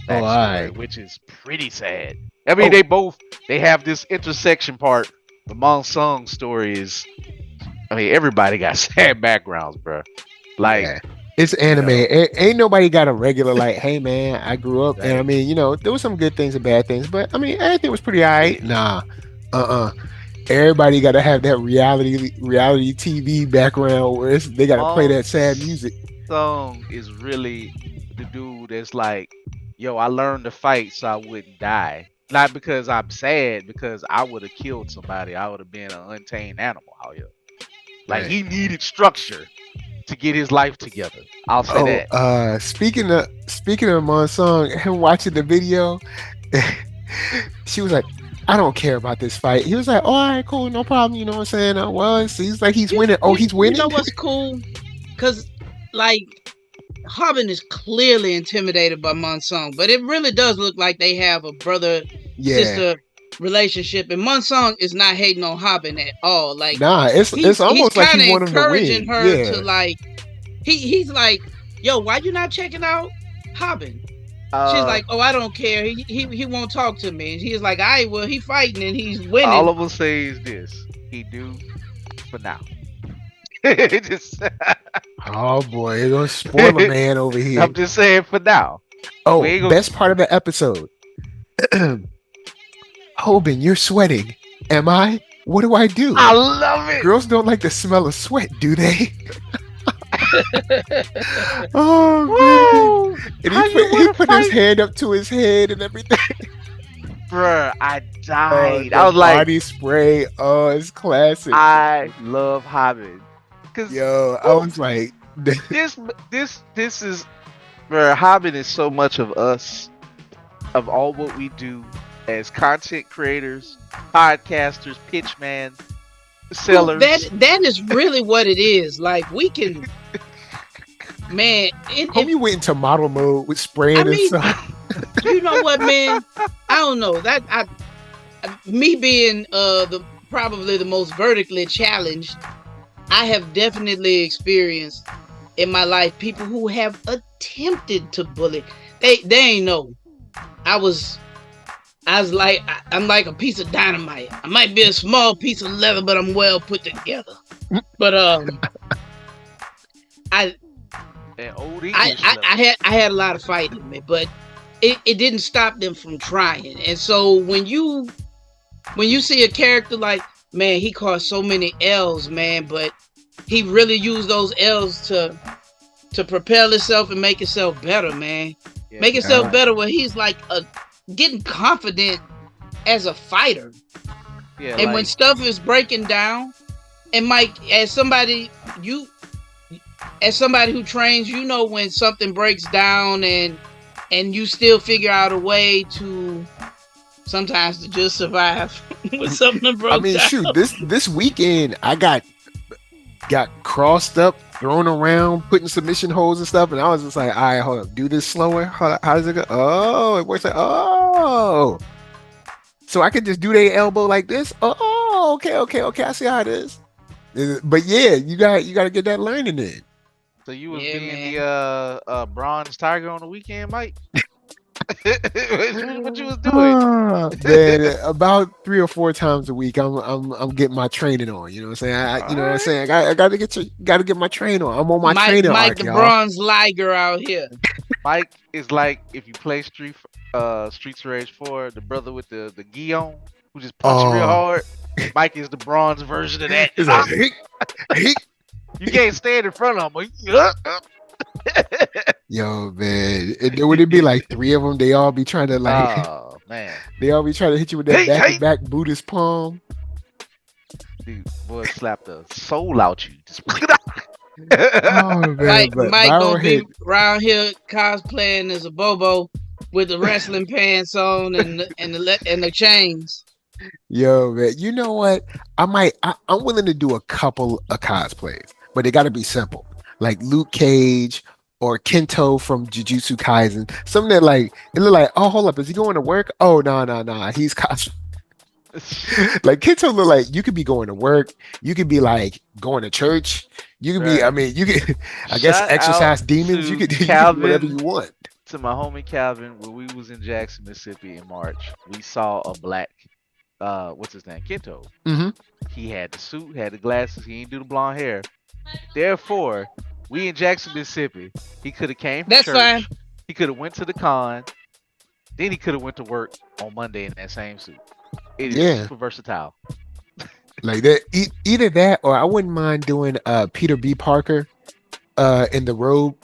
Oh, all
backstory,
right.
which is pretty sad. I mean,
Oh,
they have this intersection part. The Mong Song story is, I mean, everybody got sad backgrounds, bro. Like,
yeah. It's
you
anime.
know,
Ain't nobody got a regular like, hey man, I grew up, and I
right?
mean, there was some good things and bad things, but I mean, everything was pretty alright. Nah, everybody got to have that reality TV background where they got to play
Mong
that sad music.
Song is really the dude that's like, yo, I learned to fight so I wouldn't die. Not because I'm sad, because I would have killed somebody. I would have been an untamed animal out here. Like
Right.
he needed structure to get his life together. I'll say
Oh,
that.
speaking of Monsong, him watching the video, she was like, "I don't care about this fight." He was like, "Oh, all right, cool, no problem." You know what I'm saying? Well, it seems like he's winning. Oh, he's
You know
winning.
what's cool? Because, like, Harbin is clearly intimidated by Monsong, but it really does look like they have a brother
Yeah.
sister relationship, and Monsong is not hating on Harbin at all. Like,
Nah, it's
he's
almost like he
kind of
want him to
encouraging
win.
her to
Yeah.
like. He's like, "Yo, why you not checking out Harbin?" She's
Uh,
like, "Oh, I don't care. He won't talk to me." And he's like, "All right, well, he fighting and he's
all
winning."
I'm gonna say is this: he do for now. just,
Oh boy, you're gonna spoil a man over here.
I'm just saying for now. We
Oh,
ain't gonna.
best part of the episode. Hoban, you're sweating. Am I? What do I do?
I love it.
Girls don't like the smell of sweat, do they? Oh man!
Woo!
And
How you
he
wanna
put his
fight?
hand up to his head and everything.
Bruh, I died. I
The
was like,
body spray. Oh, it's classic.
I love Hobbit. Cause
Yo, I
woo,
was like,
this is, bruh, Hobbit is so much of us, of all what we do as content creators, podcasters, pitchman,
Well, that
sellers.
that is really what it is. Like, we can, man.
homie went into model mode with
I
spraying and
mean,
stuff.
you know what, man? I don't know that me being the probably the most vertically challenged, I have definitely experienced in my life people who have attempted to bully. They ain't know. I was like, I'm like a piece of dynamite. I might be a small piece of leather, but I'm well put together. But I
And old English level.
I had a lot of fight in me, but it didn't stop them from trying. And so when you see a character like, man, he caused so many L's, man, but he really used those L's to propel himself and make himself better, man.
Yeah,
Make himself better where he's like getting confident as a fighter.
yeah,
And when
like
stuff is breaking down, and Mike, as somebody who trains, you know when something breaks down and you still figure out a way to sometimes to just survive when something broke
I mean,
down.
shoot, this weekend I got crossed up, thrown around, putting submission holds and stuff, and I was just like, all right, hold up, do this slower. How does it go? Oh, it works like, oh, so I could just do their elbow like this. Oh, okay, I see how it is. But yeah, you got to get that learning in.
so you was
Yeah,
being
man.
the bronze tiger on the weekend, Mike? What you was doing?
Man, about 3 or 4 times a week, I'm getting my training on. You know what I'm saying? You know what I'm
Alright.
saying? I got to get my train on. I'm on my training
Mike
arc,
the
y'all.
Bronze Liger out here.
Mike is like if you play Streets of Rage 4, the brother with the gi on, who just punch real
Oh,
hard. Mike is the bronze version of that.
it's like, hey, hey.
You can't stand in front of him.
Yo, man. And then would it be like three of them? They all be trying to like,
Oh man.
they all be trying to hit you with that
Hey,
back to
hey.
back Buddhist palm.
Dude, boy, slap the soul out you. Just
Oh man, but
Mike
viral
gonna be
hit.
around here cosplaying as a Bobo with the wrestling pants on and the chains.
Yo, man. You know what? I'm willing to do a couple of cosplays, but they got to be simple, like Luke Cage or Kento from Jujutsu Kaisen. Something that like it look like, oh, hold up, is he going to work? Oh, no, he's cos. Like Kento look like you could be going to work, you could be like going to church, you could be. I
Right.
mean, you could. I guess
Shout
exercise
out
demons. You
to
could, you could do whatever you
Calvin,
want.
to my homie Calvin, when we was in Jackson, Mississippi in March. We saw a black, what's his name, Kento.
Hmm.
He had the suit, had the glasses. He didn't do the blonde hair. Therefore, we in Jackson, Mississippi. He could have came from
That's
church.
fine.
He could have went to the con. Then he could have went to work on Monday in that same suit. It is
Yeah,
super versatile.
like that. Either that, or I wouldn't mind doing Peter B. Parker in the robe.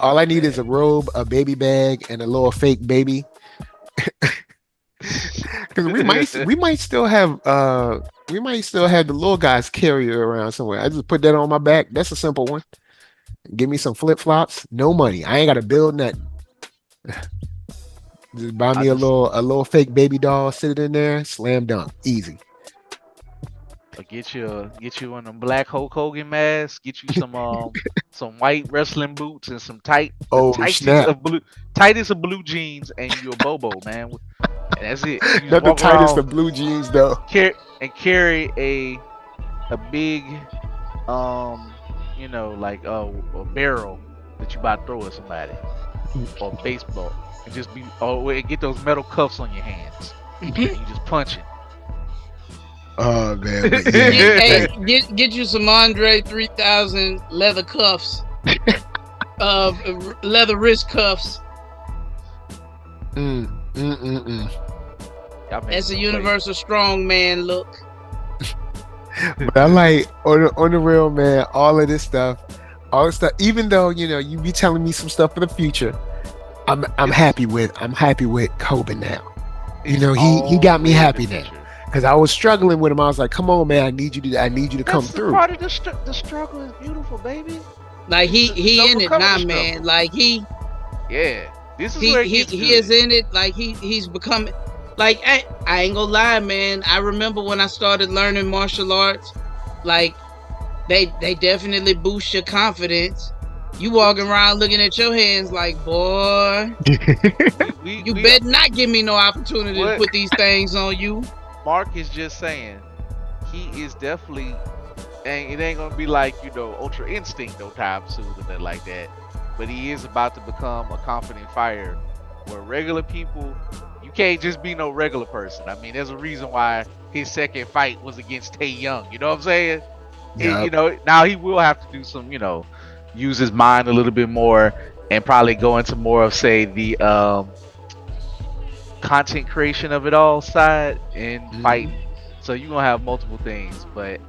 All
Oh
I need is a
man.
robe, a baby bag, and a little fake baby. Because we might still have the little guys carrier around somewhere. I just put that on my back. That's a simple one. Give me some flip flops. No money. I ain't got to build nothing. Just buy
I
me a
just
little fake baby doll. Sit it in there. Slam dunk. Easy.
get you one of them black Hulk Hogan masks. Get you some white wrestling boots and some the
Oh snap!
tightest of blue jeans, and you a Bobo man. And that's it. You just
Not the
walk
tightest
around
of blue jeans though.
carry a big like a barrel that you about to throw at somebody or a baseball, and just be and get those metal cuffs on your hands. And you just punch it.
Oh man, but
Get,
yeah,
hey,
like,
get you some Andre 3000 leather cuffs, leather wrist cuffs.
mm, mm, mm, mm.
Y'all make
That's a
me
universal strongman look.
But I like on the real, man, all this stuff. Even though you be telling me some stuff for the future, I'm happy with Kobe now.
It's
He got me
all in the
happy now
future.
because I was struggling with him. I was like, come on, man, I need you to come
That's the
through.
part of the struggle is beautiful, baby.
Like he in it
Overcoming
now,
the
man.
struggle.
Like
Yeah, this is where it gets
he is
good.
in it. Like he's becoming. Like I ain't gonna lie, man. I remember when I started learning martial arts. Like they definitely boost your confidence. You walking around looking at your hands like, boy, you
We
better not give me no opportunity to
what
put these things on you.
Mark is just saying. He is definitely, and it ain't gonna be like Ultra Instinct no time soon or nothing like that. But he is about to become a confident fighter, where regular people, you can't just be no regular person. I mean, there's a reason why his second fight was against Tae Young. You know what I'm saying?
Yep.
Now he will have to do some, use his mind a little bit more and probably go into more of, say, the content creation of it all side and fighting. So you're gonna have multiple things, but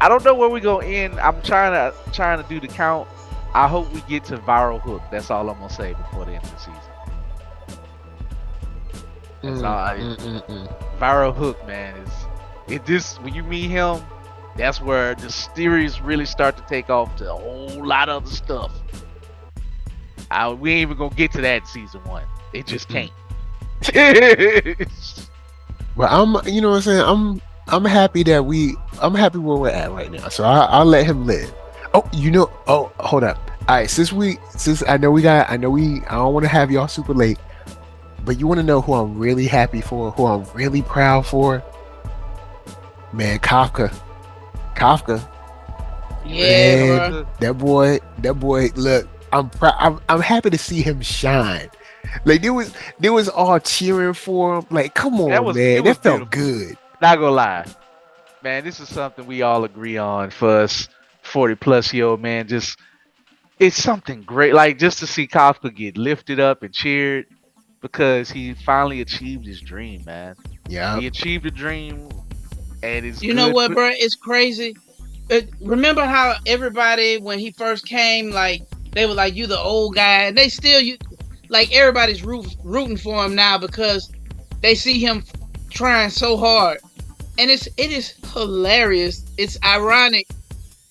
I don't know where we're gonna end. I'm trying to do the count. I hope we get to viral hook. That's all I'm gonna say before the end of the season. That's all. Viral hook, man, when you meet him, that's where the series really start to take off to a whole lot of other stuff. We ain't even gonna get to that in season 1. It just can't.
But you know what I'm saying? I'm happy I'm happy where we're at right now. So I'll let him live. Oh, hold up. All right, since I don't want to have y'all super late, but you want to know who I'm really happy for, who I'm really proud for? Man, Kafka.
Yeah,
Man, that boy, look, I'm happy to see him shine. Like there was all cheering for him. Like, come
That
on,
was it
man,
was
that felt
beautiful.
good.
Not gonna lie, man. This is something we all agree on for us 40+ year old man. Just it's something great. Like just to see Kafka get lifted up and cheered because he finally achieved his dream, man.
Yeah,
He achieved a dream, and it's
You know
good.
what, bro? It's crazy. Remember how everybody, when he first came, like they were like, "You the old guy," and they still like everybody's rooting for him now because they see him trying so hard, and it is hilarious. It's ironic.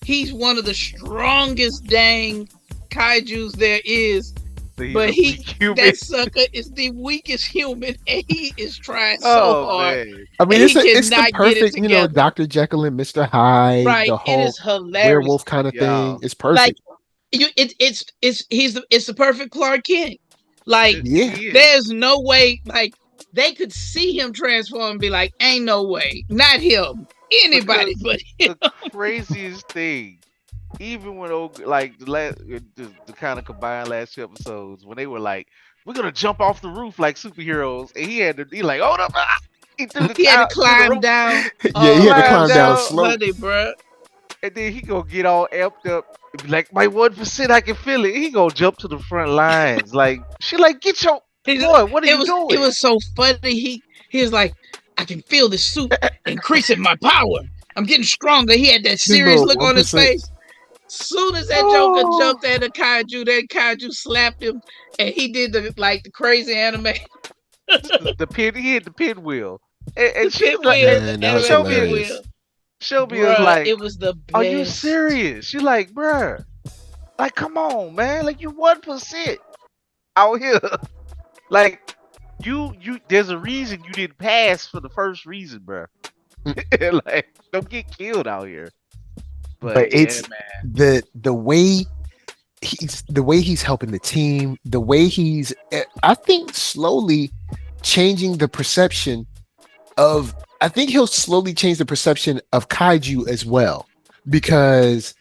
He's one of the strongest dang kaiju's there is,
So he's
but
a weak human.
that sucker is the weakest human, and he is trying so
Oh
hard,
man,
I mean
and he
it's the
cannot get it
perfect,
together.
Dr. Jekyll and Mr. Hyde,
Right?
the
It
Hulk,
is hilarious.
werewolf kind of thing.
yeah.
It's
Like
perfect.
it's the perfect Clark Kent. Like
Yeah.
He is.
there's no way like they could see him transform and be like, ain't no way, not him, anybody
Because
but him.
the craziest thing, even when like the kind of combined last 2 episodes when they were like, "We're gonna jump off the roof like superheroes," and he like, "Hold up!" He threw the
He had to
through the
climb
rope,
down.
Yeah, he
Oh
had to
climb
climb down
down,
slope.
honey, bro.
and then he gonna get all amped up. And be like, "My 1%, I can feel it." He gonna jump to the front lines. Like she like, "Get your
He's,
boy! What are
it
you
was it
doing?"
was so funny. He was like, I can feel the suit increasing my power. I'm getting stronger. He had that
His
serious
little
look on his
1%.
face. Soon as that Joker
Oh,
jumped at the kaiju, that kaiju slapped him, and he did the crazy anime,
the pin. He hit the pinwheel, and
the
she's like,
pinwheel, the
Man, that was
anime
Shelby,
pinwheel.
hilarious.
Shelby is
Bruh,
like,
it was the
"Are you
best.
serious?" She's like, "Bruh, like, come on, man. Like, you 1% out here. Like, you. There's a reason you didn't pass for the first reason, bruh. Like, don't get killed out here."
But
But yeah,
it's
man.
the way he's helping the team, the way he's I think slowly changing the perception of I think he'll slowly change the perception of kaiju as well, because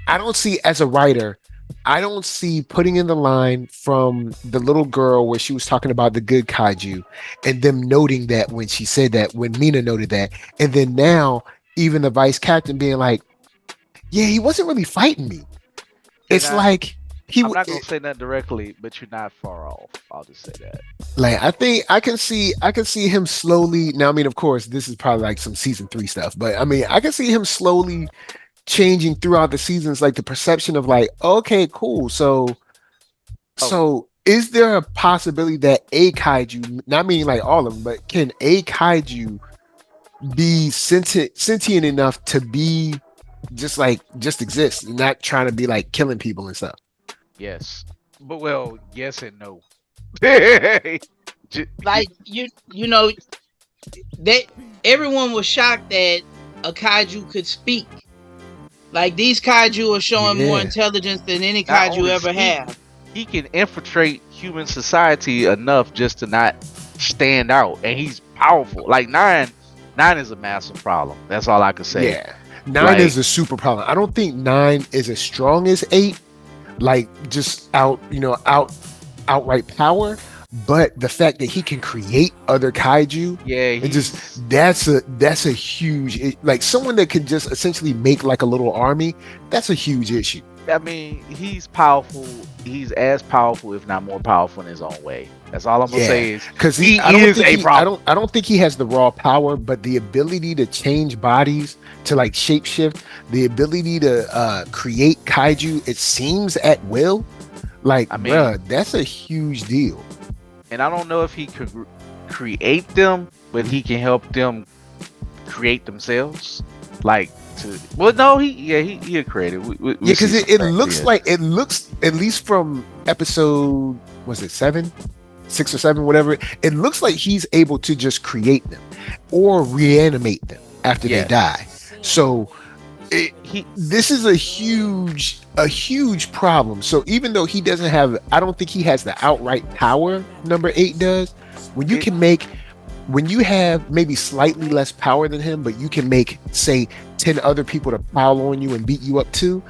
I don't see, as a writer, I don't see putting in the line from the little girl where she was talking about the good kaiju and them noting that when she said that, when Mina noted that, and then now even the vice captain being like, yeah, he wasn't really fighting me.
You're
It's
not.
like he
I'm
would
not gonna say that directly, but you're not far off. I'll just say that.
like, I think I can see him slowly. Now, I mean, of course, this is probably like some season 3 stuff, but I mean, I can see him slowly changing throughout the seasons, like the perception of like, okay, cool. So
Oh,
is there a possibility that a kaiju, not meaning like all of them, but can a kaiju be sentient enough to be just exist and not trying to be like killing people and stuff?
yes. But well, yes and no. J-
Like you know, they everyone was shocked that a kaiju could speak. Like these kaiju are showing more
Yeah.
intelligence than any
Not
kaiju
only
ever
speak,
have.
he can infiltrate human society enough just to not stand out, and he's powerful. Like nine is a massive problem. That's all I can say.
Yeah. Nine
Like,
is a super problem. I don't think nine is as strong as eight, like just outright power. But the fact that he can create other kaiju,
yeah,
it just
he's.
that's a huge, like someone that could just essentially make like a little army. That's a huge issue.
I mean, he's powerful. He's as powerful, if not more powerful, in his own way. That's all I'm gonna
Yeah,
say is
because
he
I don't
is
think
a problem.
I don't think he has the raw power, but the ability to change bodies, to like shapeshift, the ability to create kaiju, it seems at will. Like,
I mean,
bruh, that's a huge deal.
and I don't know if he could create them, but he can help them create themselves. Like to, well, no, he created. We
Yeah,
see
because
some
it
facts
looks
here.
like, it looks, at least from episode, was it 7, 6 or 7, whatever, it looks like he's able to just create them or reanimate them after they
Yes,
die. So
he
this is a huge problem. So even though he doesn't have, I don't think he has the outright power number 8 does. When you
it,
can make, when you have maybe slightly less power than him, but you can make, say, 10 other people to pile on you and beat you up too,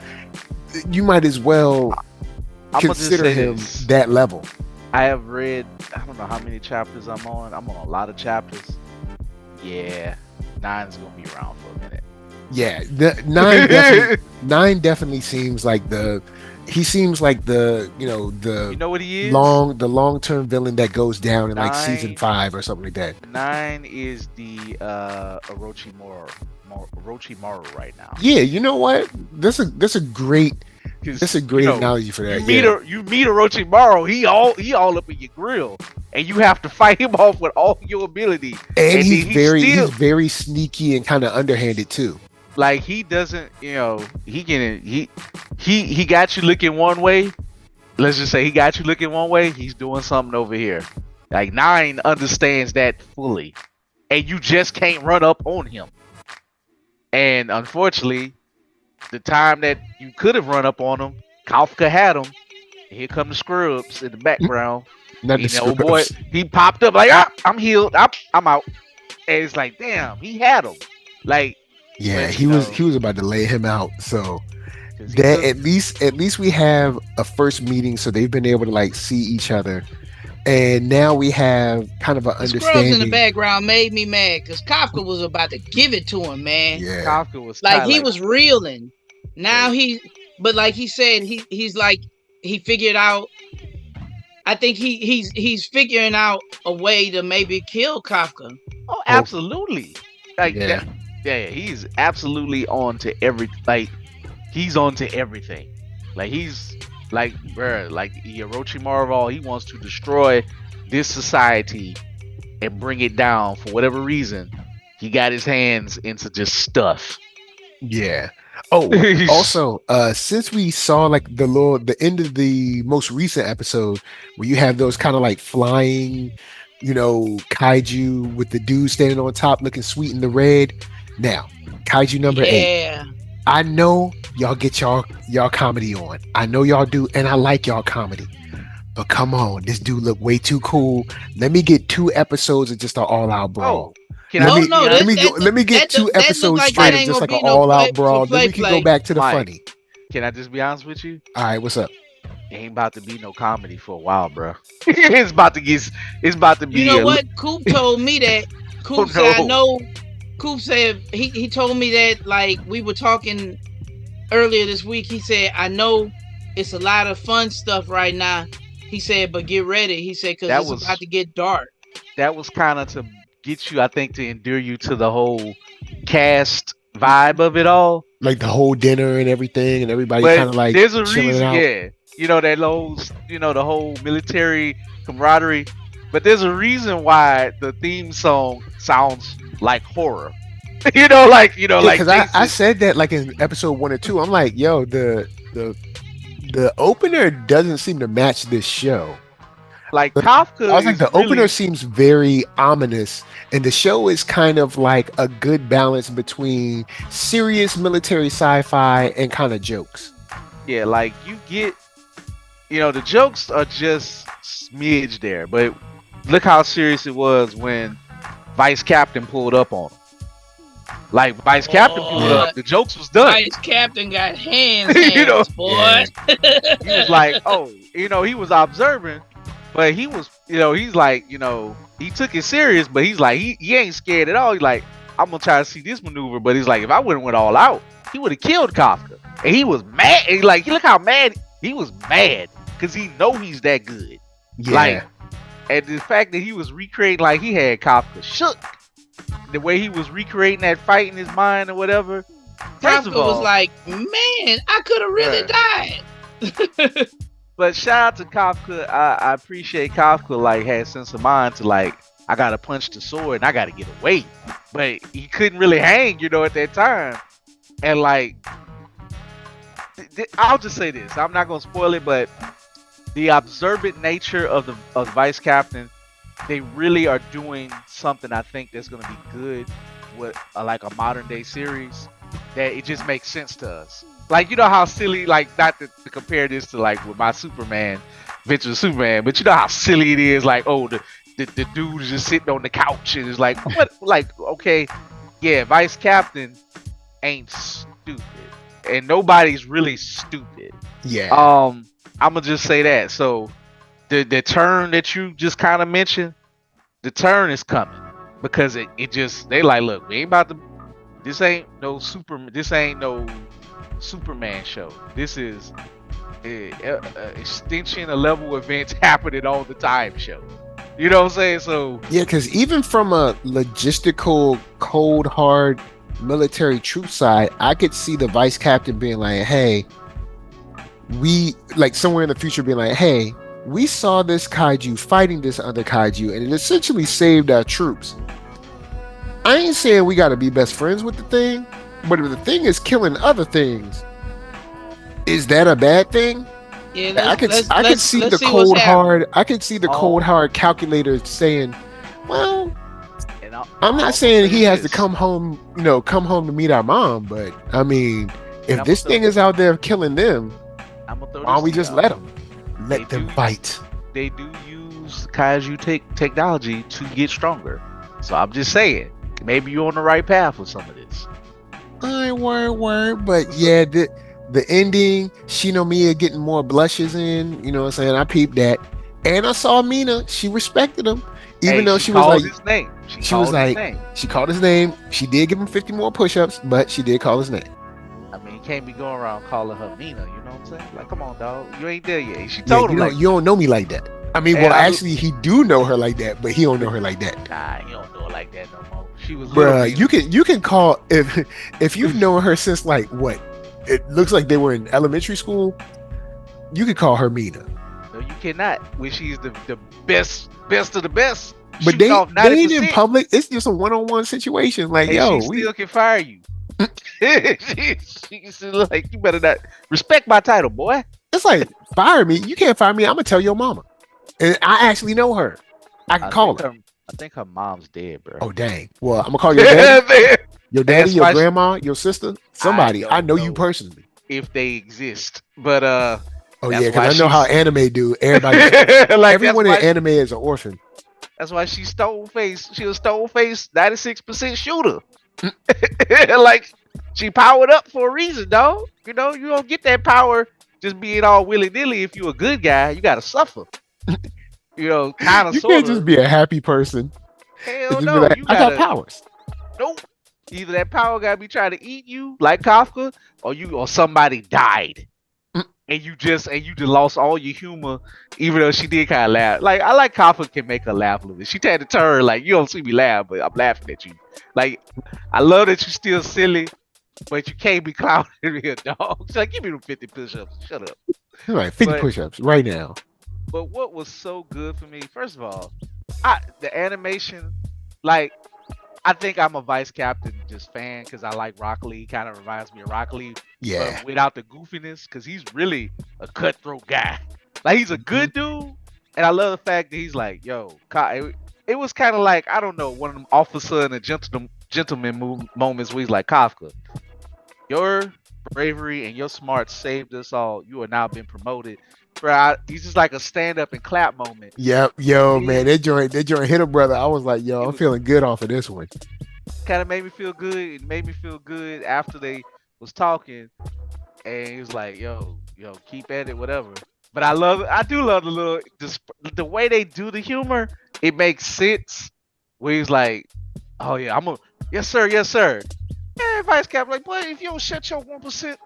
you might as well
I'm gonna just
consider
say
him
this.
that level.
I have read. I don't know how many chapters I'm on. I'm on a lot of chapters. Yeah, 9's gonna be around for a minute.
Yeah, the nine definitely seems like he seems like the
You know what he is?
the long-term villain that goes down in like season
9
5 or something like that.
9 is the Orochimaru right now.
Yeah, you know what? That's a great analogy for that.
You meet Orochimaru, he all up in your grill, and you have to fight him off with all your ability.
And he's very sneaky and kind of underhanded too.
Like he doesn't, he got you looking one way. Let's just say he got you looking one way. He's doing something over here. Like 9 understands that fully, and you just can't run up on him. And unfortunately, the time that you could have run up on him, Kafka had him. Here come the scrubs in the background.
Not the scrubs.
Boy, he popped up like, I'm healed. I'm out. And it's like, damn, he had him. Like,
yeah, he was about to lay him out. So that at least we have a first meeting, so they've been able to like see each other. And now we have kind of an understanding.
Scrubs in the background made me mad because Kafka was about to give it to him, man.
Yeah,
Kafka was
like he was reeling. Now but like he said, he's like he figured out. I think he's figuring out a way to maybe kill Kafka.
Oh, absolutely. Like he's absolutely on to he's on to everything. Like he's like, bruh, like Orochimaru, he wants to destroy this society and bring it down for whatever reason. He got his hands into just stuff.
Yeah. Oh, also, since we saw like the end of the most recent episode where you have those kind of like flying, kaiju with the dude standing on top looking sweet in the red. Now, Kaiju number 8. I know y'all get y'all comedy on. I know y'all do, and I like y'all comedy. But come on, this dude look way too cool. Let me get 2 episodes of just an all-out brawl. Let me get 2 episodes straight of just like an all-out brawl. Then we can go back to the funny.
Can I just be honest with you?
All right, what's up?
Ain't about to be no comedy for a while, bro. It's about to be.
You know what? Coop told me that. Coop said, I know. Coop said he told me that like we were talking earlier this week. He said, I know it's a lot of fun stuff right now. He said, but get ready. He said, because it's about to get dark.
That was kind of to get you, I think, to endure you to the whole cast vibe of it all.
Like the whole dinner and everything, and everybody kind of like
there's a reason, out. Yeah. That the whole military camaraderie. But there's a reason why the theme song sounds like horror. Because
I said that like in episode 1 or 2. I'm like, yo, the opener doesn't seem to match this show.
Like Kafka,
I was like, the opener seems very ominous, and the show is kind of like a good balance between serious military sci-fi and kind of jokes.
Yeah, like you get, the jokes are just smidge there, but look how serious it was when Vice Captain pulled up on him. Like Vice Captain pulled up, the jokes was done.
Vice Captain got hands, boy.
Yeah.
He was like, he was observing, but he was, he's like, he took it serious, but he's like, he ain't scared at all. He's like, I'm gonna try to see this maneuver, but he's like, if I wouldn't went all out, he would have killed Kafka, and he was mad. And like, look how mad he was mad because he know he's that good.
Yeah.
Like, and the fact that he was recreating, like he had Kafka shook. The way he was recreating that fight in his mind or whatever.
Kafka was like, man, I could have really died.
But shout out to Kafka. I appreciate Kafka like had sense of mind to like, I gotta punch the sword and I gotta get away. But he couldn't really hang, at that time. And like, I'll just say this. I'm not gonna spoil it, but the observant nature of the Vice Captain, they really are doing something I think that's going to be good with like a modern day series that it just makes sense to us. Like, how silly, like not to compare this to like with my Superman, Adventure of Superman, but how silly it is. Like, the dude is just sitting on the couch and it's like, what? Like, okay, yeah, Vice Captain ain't stupid and nobody's really stupid.
Yeah.
I'm gonna just say that. So the turn that you just kind of mentioned, the turn is coming because it just they like, look, we ain't about to. This ain't no This ain't no Superman show. This is a extension, a level events happening all the time show. You know what I'm saying? So
yeah, because even from a logistical, cold hard military troop side, I could see the vice captain being like, "Hey, we like somewhere in the future being like, hey, we saw this kaiju fighting this other kaiju, and it essentially saved our troops. I ain't saying we got to be best friends with the thing, but if the thing is killing other things, is that a bad thing?"
Yeah,
I could see the cold hard. I could see the cold hard calculator saying, "Well, I'm not saying he has to come home, come home to meet our mom, but I mean, if this thing is out there killing them, why don't we just let them? Let them fight."
They do use kaiju technology to get stronger. So I'm just saying, maybe you're on the right path with some of this.
Word. But yeah, the ending, Shinomiya getting more blushes in, you know what I'm saying? I peeped that. And I saw Mina. She respected him. Even though she was like,
his name.
She called his name. She did give him 50 more push-ups, but she did call his name.
I mean, you can't be going around calling her Mina, you know what I'm saying? Like, come on, dog. You ain't there yet. She told him
you don't know me like that. I mean, actually, he do know her like that, but he don't know her like that.
Nah, he don't know her like that no more. She was
bruh, you can call if you've known her since like what? It looks like they were in elementary school. You could call her Mina.
No, you cannot. When she's the best of the best.
But they ain't in public. It's just a one-on-one situation. Like, yo,
she still can fire you. She like, you better not respect my title, boy.
It's like, fire me. You can't fire me. I'm gonna tell your mama. And I actually know her. I can call her.
I think her mom's dead, bro.
Oh dang. Well, I'm gonna call your daddy. Your daddy, your grandma, your sister, somebody. I know you personally.
If they exist. But
oh yeah, because I know how anime do. Everybody like, everyone in anime is an orphan.
That's why she stole face. She was stole face 96% shooter. Like, she powered up for a reason, dog. You know, you don't get that power just being all willy-nilly. If you a good guy, you gotta suffer. You know, kind of.
You can't just be a happy person.
Hell no,
like, I got powers.
Nope. Either that power gotta be trying to eat you like Kafka, or somebody died. And you just lost all your humor, even though she did kind of laugh. Like, I like Kafka can make her laugh a little bit. She had to turn, like, you don't see me laugh, but I'm laughing at you. Like, I love that you're still silly, but you can't be clowning me, dog. She's like, give me them 50 push-ups. Shut up.
Right, 50 push-ups right now.
But what was so good for me, first of all, the animation, like, I think I'm a Vice Captain just fan because I like Rock Lee. Kind of reminds me of Rock Lee.
Yeah.
But without the goofiness, because he's really a cutthroat guy. Like, he's a good dude. And I love the fact that he's like, yo, it was kind of like, I don't know, one of them officer and a gentleman moments where he's like, Kafka, your bravery and your smarts saved us all. You are now been promoted. Bro, he's just like a stand up and clap moment.
Yep, yo, man, that joint hit a brother. I was like, yo, I'm feeling good off of this one.
Kind of made me feel good. It made me feel good after they was talking, and he was like, yo, keep at it, whatever. But I do love the way they do the humor. It makes sense. Where he's like, oh yeah, yes sir. Yeah, Vice Cap, like, boy, if you don't shut your 1%,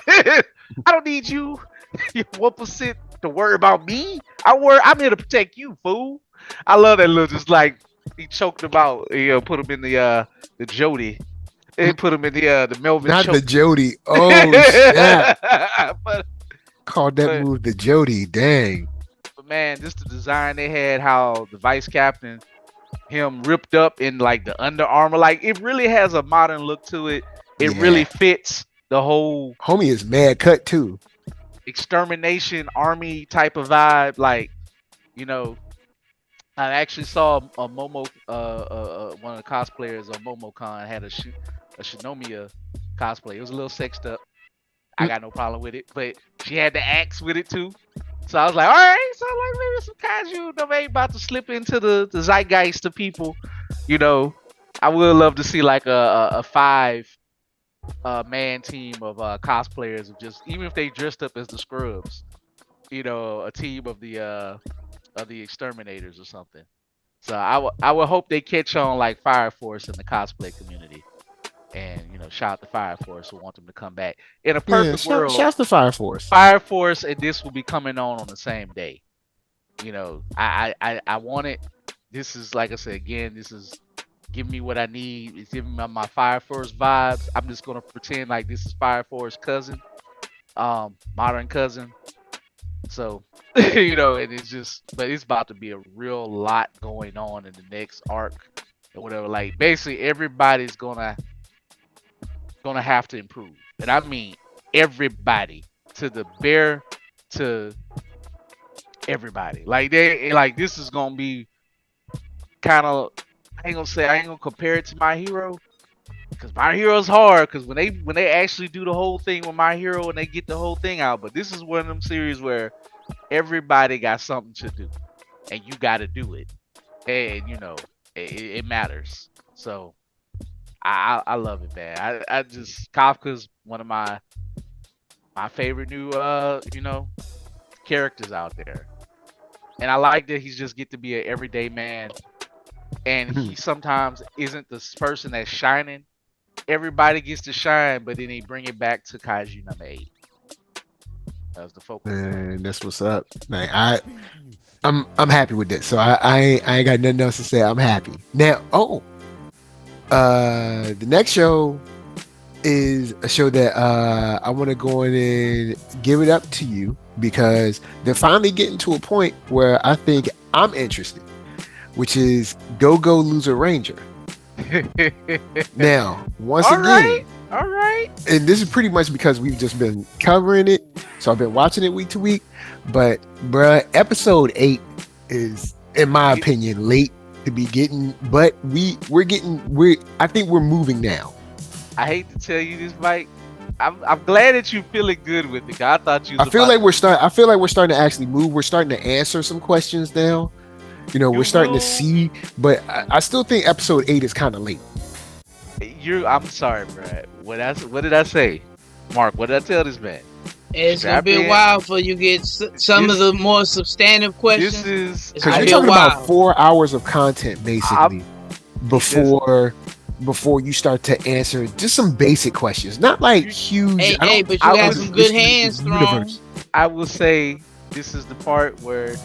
I don't need you. Your 1% to worry about me. I'm here to protect you, fool. I love that little, just like he choked him out. Put him in the Jody. And put him in the Melvin.
Not
choke.
The Jody. Oh snap! Called that move the Jody. Dang.
But man, just the design they had, how the Vice Captain, him ripped up in like the Under Armour, like it really has a modern look to it. It really fits the whole.
Homie is mad cut too.
Extermination army type of vibe, like, I actually saw a Momo, one of the cosplayers of MomoCon had a Shinomiya cosplay. It was a little sexed up. I got no problem with it, but she had the axe with it too. So I was like, all right, so like maybe some Kaiju No.8 about to slip into the zeitgeist of people. I would love to see like a 5 man team of cosplayers of just, even if they dressed up as the Scrubs, a team of the of the exterminators or something. So I would hope they catch on like Fire Force in the cosplay community, and shout out to Fire Force who want them to come back. In a
Yeah,
perfect world,
shouts to Fire Force.
Fire Force and this will be coming on the same day. I want it. This is like I said again. This is giving me what I need. It's giving me my Fire Force vibes. I'm just gonna pretend like this is Fire Force cousin, modern cousin. So and it's just, but it's about to be a real lot going on in the next arc or whatever. Like basically everybody's gonna have to improve, and I mean everybody, to the bear, to everybody. Like this is gonna be kind of, I ain't gonna compare it to My Hero, because My Hero's hard, because when they actually do the whole thing with My Hero and they get the whole thing out. But this is one of them series where everybody got something to do and you got to do it, and it matters. So I love it, man. I just, Kafka's one of my favorite new characters out there, and I like that he's just get to be an everyday man, and he sometimes isn't the person that's shining. Everybody gets to shine, but then they bring it back to Kaiju No.8. That was the focus.
And that's what's up. Like I'm happy with that. So I ain't got nothing else to say. I'm happy now. The next show is a show that I want to go in and give it up to you, because they're finally getting to a point where I think I'm interested, which is Go Go Loser Ranger. Now, once again,
all right,
and this is pretty much because we've just been covering it, so I've been watching it week to week. But bruh, episode 8 is, in my opinion, late to be getting, but I think we're moving now.
I hate to tell you this, Mike. I'm glad that you're feeling good with it. I thought you.
I feel like we're starting to actually move. We're starting to answer some questions now. We're starting to see, but I still think episode 8 is kind of late.
I'm sorry, Brad. What did I say, Mark? What did I tell this man?
It's gonna be a while before you get some of the more substantive questions.
This is
because you're talking about 4 hours of content basically before you start to answer just some basic questions, not like huge.
Hey, but you got some good hands thrown.
I will say this is the part where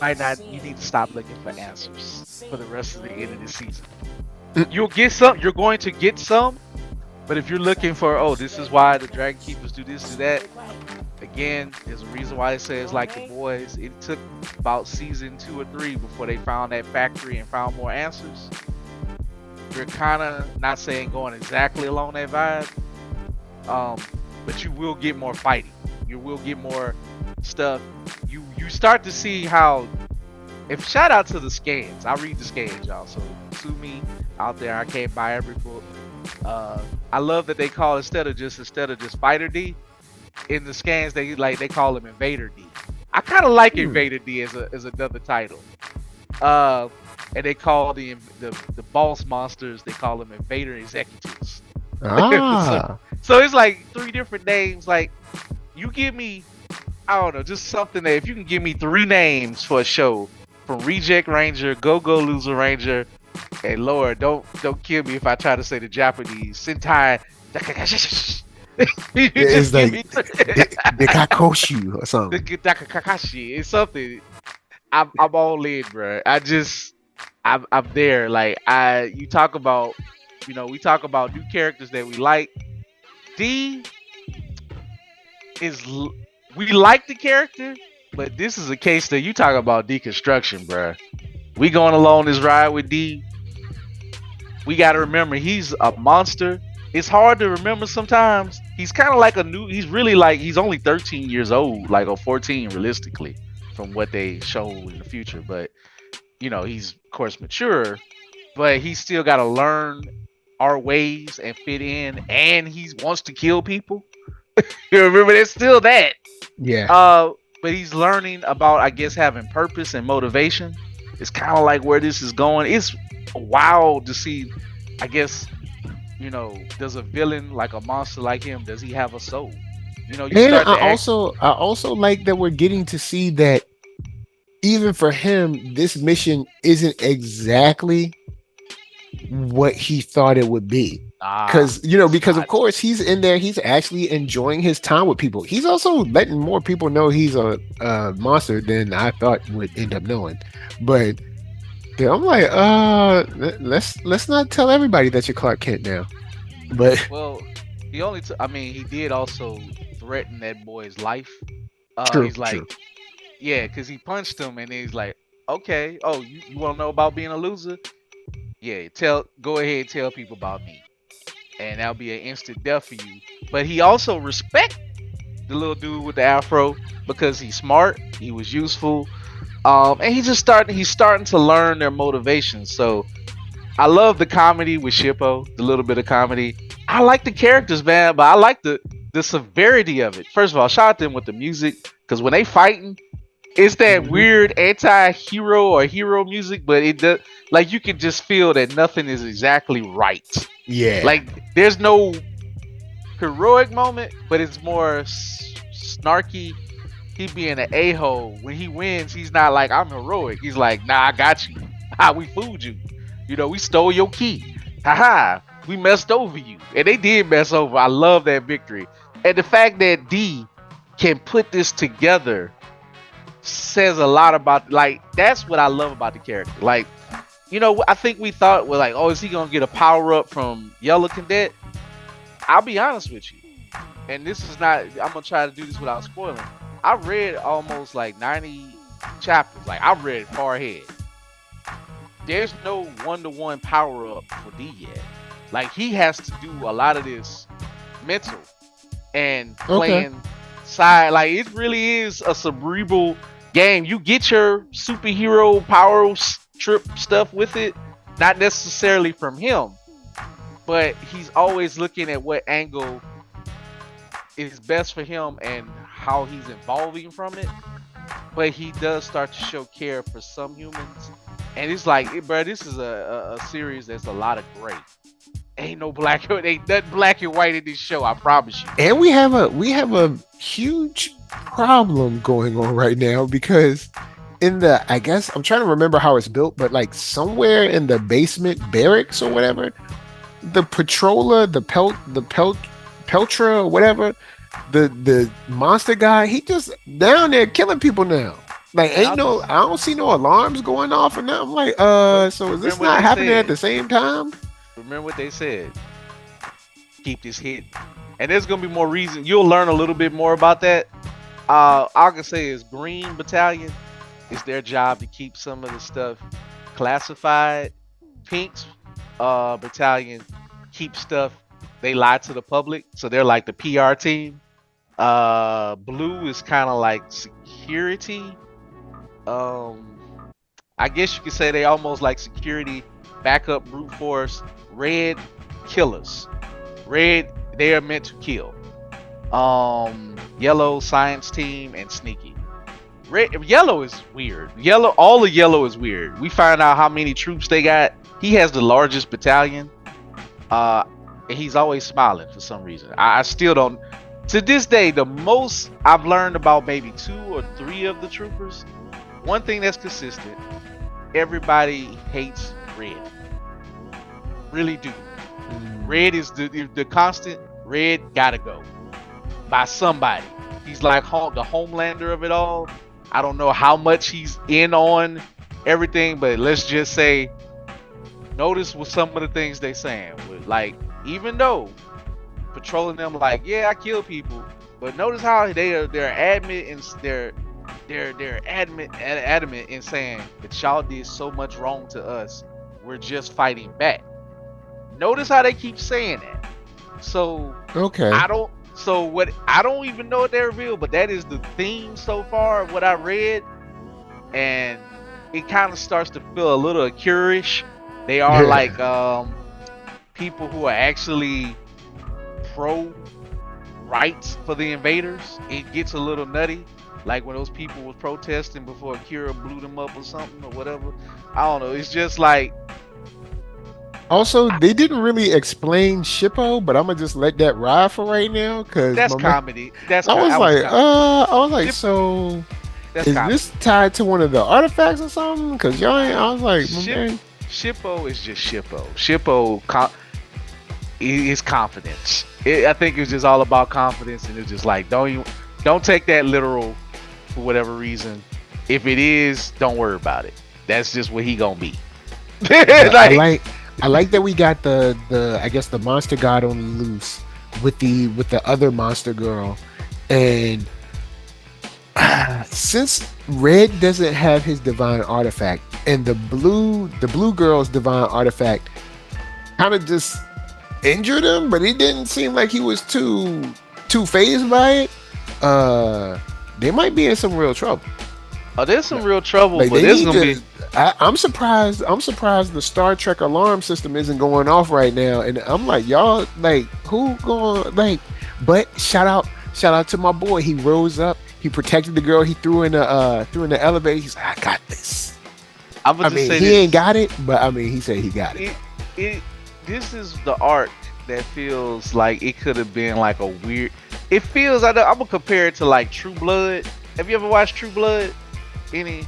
you need to stop looking for answers for the rest of the end of the season. You'll get some. You're going to get some. But if you're looking for, this is why the Dragon Keepers do this, do that. Again, there's a reason why they say it's like the boys. It took about season 2 or 3 before they found that factory and found more answers. You're kind of, not saying going exactly along that vibe, but you will get more fighting. You will get more stuff. You start to see how. If shout out to the scans, I read the scans, y'all. So sue me out there. I can't buy every book. I love that they call instead of just Fighter D, in the scans they call him Invader D. I kind of like Invader D as another title. And they call the boss monsters, they call them Invader Executives. So it's like 3 different names. Like, you give me, I don't know, just something that if you can give me 3 names for a show from Reject Ranger, Go Go Loser Ranger, and Lord, don't kill me if I try to say the Japanese Sentai.
It's like the Kakoshu or something.
The Kakashi. It's something. I'm all in, bro. I'm there. Like you talk about, we talk about new characters that we like. D is, we like the character, but this is a case that you talk about deconstruction, bro. We going along this ride with D. We got to remember he's a monster. It's hard to remember sometimes. He's kind of like he's really like, he's only 13 years old, like, or 14 realistically from what they show in the future. But, he's of course mature, but he's still got to learn our ways and fit in, and he wants to kill people. You remember, there's still that.
Yeah.
But he's learning about, I guess, having purpose and motivation. It's kind of like where this is going. It's wild to see, I guess, does a villain like a monster like him, does he have a soul?
I also like that we're getting to see that even for him, this mission isn't exactly what he thought it would be.
Ah,
Because of
not.
course he's in there, he's actually enjoying his time with people. He's also letting more people know he's a monster than I thought would end up knowing. But yeah, I'm like, let's not tell everybody that you're Clark Kent now. But
Well, I mean, he did also threaten that boy's life.
true,
He's
true.
like, yeah, because he punched him, and he's like, okay, oh, you want to know about being a loser? Yeah, go ahead, tell people about me, and that'll be an instant death for you. But he also respect the little dude with the afro because he's smart, he was useful, and he's starting to learn their motivations. So I love the comedy with Shippo, the little bit of comedy. I like the characters, man, but I like the severity of it. First of all, shout out to them with the music because when they fighting, it's that
Mhm.
weird anti-hero or hero music, but it does like you can just feel that nothing is exactly right.
Yeah.
Like there's no heroic moment, but it's more snarky. He being an a-hole. When he wins, he's not like I'm heroic. He's like, nah, I got you. Ha, we fooled you. We stole your key. Haha, we messed over you. And they did mess over. I love that victory. And the fact that D can put this together says a lot about that's what I love about the character. I think we thought we're like, oh, is he gonna get a power up from Yellow Cadet? I'll be honest with you. And this is not I'm gonna try to do this without spoiling. I read almost like 90 chapters. Like I read far ahead. There's no one-to-one power up for D yet. Like he has to do a lot of this mental and
Okay.
playing side. Like it really is a cerebral game. You get your superhero power trip stuff with it, not necessarily from him, but he's always looking at what angle is best for him and how he's evolving from it. But he does start to show care for some humans, and it's like, bro, this is a series that's a lot of gray. Ain't no ain't nothing black and white in this show. I promise you.
And we have a huge problem going on right now because I guess I'm trying to remember how it's built, but like somewhere in the basement barracks or whatever, the patroller, Peltra or whatever, the monster guy, he just down there killing people now. Like
And
ain't no I don't see no alarms going off or nothing. I'm like, so is this
remember what
not
they
happening at
said.
the same time?
Remember what they said. Keep this hidden. And there's gonna be more reason. You'll learn a little bit more about that. All I can say is Green Battalion. It's their job to keep some of the stuff classified. Pink's battalion keep stuff. They lie to the public, so they're like the PR team. Blue is kind of like security. I guess you could say they almost like security, backup, brute force. Red, killers. Red, they are meant to kill. Yellow, science team, and sneaky. Yellow is weird. All of yellow is weird. We find out how many troops they got. He has the largest battalion. And he's always smiling for some reason. I still don't. To this day, the most I've learned about maybe 2 or 3 of the troopers. One thing that's consistent: everybody hates Red. Really do. Red is the constant. Red gotta go by somebody. He's like the homelander of it all. I don't know how much he's in on everything, but let's just say, notice what some of the things they saying. Like, even though patrolling them, like, yeah, I kill people, but notice how they're adamant and they're adamant in saying that y'all did so much wrong to us. We're just fighting back. Notice how they keep saying that. So
Okay.
I don't even know what they revealed, but that is the theme so far of what I read, and it kind of starts to feel a little curious. They are like people who are actually pro rights for the invaders. It gets a little nutty, like when those people was protesting before Akira blew them up or something or whatever. I don't know. It's just like,
also, they didn't really explain Shippo, but I'm gonna just let that ride for right now because
that's comedy. That's
I was like,
comedy.
so
That's
Is
common.
this tied to one of the artifacts or something? Because y'all ain't. I was like, my
Ship
man.
Shippo is just Shippo. Is confidence. I think it's just all about confidence, and it's just like don't take that literal for whatever reason. If it is, don't worry about it. That's just what he gonna be.
But I
Like,
like. I like that we got the I guess the monster god on the loose with the other monster girl, and since Red doesn't have his divine artifact, and the blue girl's divine artifact kind of just injured him, but he didn't seem like he was too phased by it. Uh, they might be in some real trouble.
oh, there's some real trouble,
Like
but
they
there's
need
gonna
to.
be.
I'm surprised. I'm surprised the Star Trek alarm system isn't going off right now. And I'm like, y'all, like, who going like? But shout out to my boy. He rose up. He protected the girl. He threw in the elevator. He's like, I got this.
I'm gonna
I
just
mean,
say
he
this.
ain't got it, but I mean, he said he got it.
It this is the arc that feels like it could have been like a weird. It feels. I'm gonna compare it to like True Blood. Have you ever watched True Blood? Any?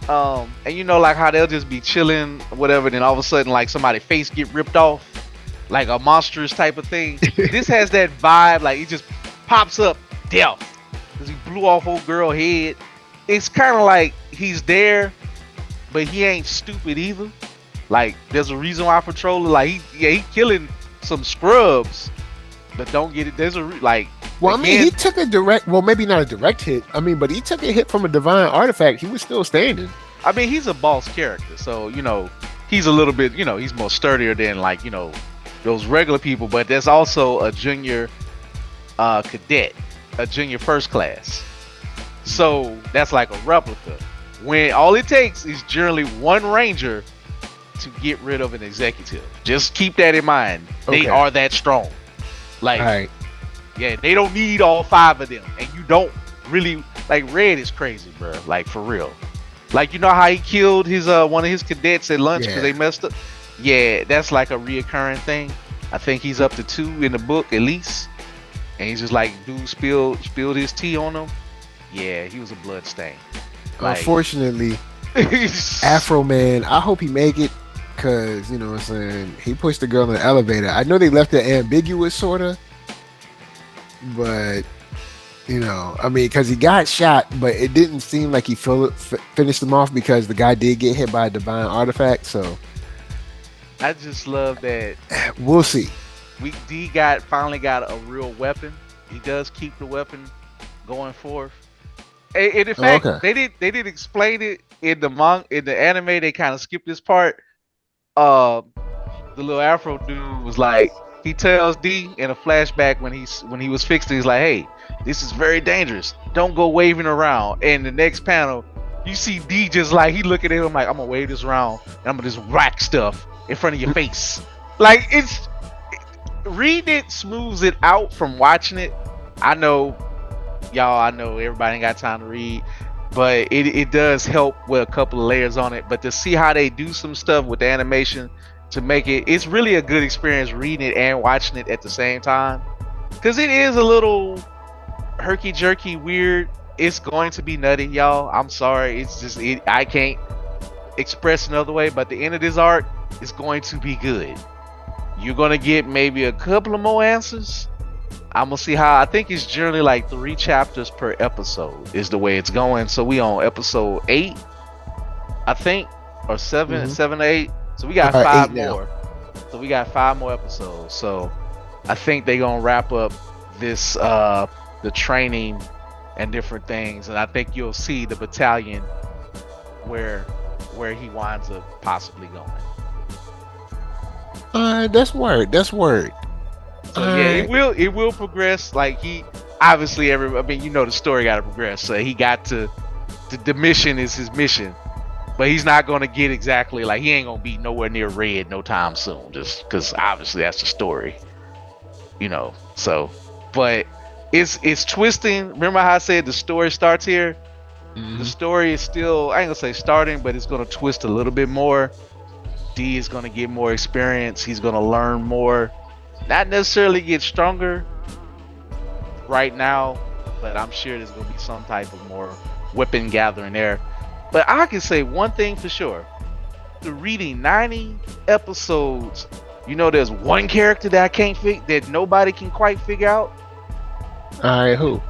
And you know, like how they'll just be chilling, whatever, then all of a sudden, like somebody's face get ripped off, like a monstrous type of thing. This has that vibe, like it just pops up, death, because he blew off old girl head. It's kind of like he's there, but he ain't stupid either. Like there's a reason why Patrol, like he killing some scrubs, but don't get it. There's like.
Well, I mean,
Again,
he took a direct. Well, maybe not a direct hit. I mean, but he took a hit from a divine artifact. He was still standing.
I mean, he's a boss character, so he's a little bit, he's more sturdier than like those regular people. But there's also a junior cadet, a junior first class, so that's like a replica. When all it takes is generally one ranger to get rid of an executive. Just keep that in mind. They
Okay.
are that strong. Like,
All right.
yeah, they don't need all 5 of them, and you don't really like. Red is crazy, bro. Like for real. Like you know how he killed his one of his cadets at lunch because
Yeah.
they messed up. Yeah, that's like a reoccurring thing. I think he's up to 2 in the book at least, and he's just like, dude spilled his tea on him. Yeah, he was a blood stain. Like,
Unfortunately, Afro Man. I hope he make it, cause you know what I'm saying. He pushed the girl in the elevator. I know they left it ambiguous, sorta, but I mean, because he got shot, but it didn't seem like he finished him off because the guy did get hit by a divine artifact. So
I just love that
we'll see.
D finally got a real weapon. He does keep the weapon going forth. And in fact,
okay.
they didn't explain it in the anime. They kind of skipped this part. The little Afro dude was like, he tells D in a flashback when he was fixed it, he's like, hey, this is very dangerous. Don't go waving around. And the next panel, you see D just like, he looking at him like, I'm gonna wave this around and I'm gonna just whack stuff in front of your face. Like reading it smooths it out from watching it. I know everybody ain't got time to read, but it does help with a couple of layers on it. But to see how they do some stuff with the animation to make it's really a good experience reading it and watching it at the same time, because it is a little herky jerky weird. It's going to be nutty, y'all. I'm sorry, it's just I can't express another way, but the end of this arc is going to be good. You're gonna get maybe a couple of more answers. I'm gonna see how. I think it's generally like 3 chapters per episode is the way it's going. So we on episode 8, I think, or 7, 7 to 8. So we got 5 more. So we got 5 more episodes. So I think they gonna wrap up this the training and different things, and I think you'll see the battalion where he winds up possibly going.
That's word. That's word.
So yeah, it will progress. Like he obviously the story got to progress. So he got to the mission is his mission, but he's not going to get exactly like he ain't going to be nowhere near Red no time soon. Just because obviously that's the story, So, but it's twisting. Remember how I said the story starts here? Mm-hmm. The story is still, I ain't gonna say starting, but it's gonna twist a little bit more. D is gonna get more experience. He's gonna learn more. Not necessarily get stronger right now, but I'm sure there's gonna be some type of more weapon gathering there. But I can say one thing for sure: after reading 90 episodes, there's one character that I can't that nobody can quite figure out.
All right, who?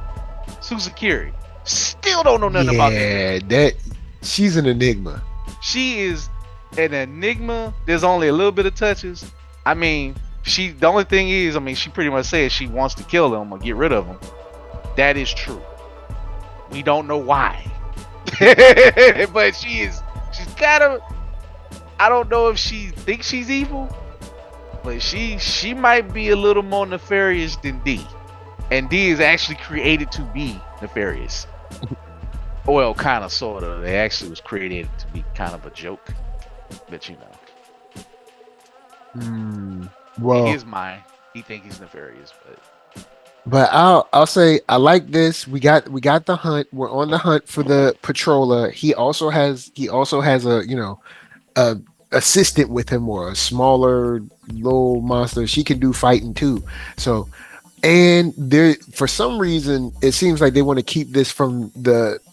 Suzukiri. Still don't know nothing about that
Yeah,
girl.
that she's an enigma.
She is an enigma. There's only a little bit of touches. I mean, the only thing is, she pretty much says she wants to kill them or get rid of them. That is true. We don't know why. But she's kind of, I don't know if she thinks she's evil, but she might be a little more nefarious than D. And D is actually created to be nefarious. Well, kind of, sort of. They actually was created to be kind of a joke. But
Well,
in his mind, he think he's nefarious,
but I'll say I like this. We got the hunt. We're on the hunt for the patroller. He also has a a assistant with him, or a smaller little monster. She can do fighting too. So, and there, for some reason, it seems like they want to keep this from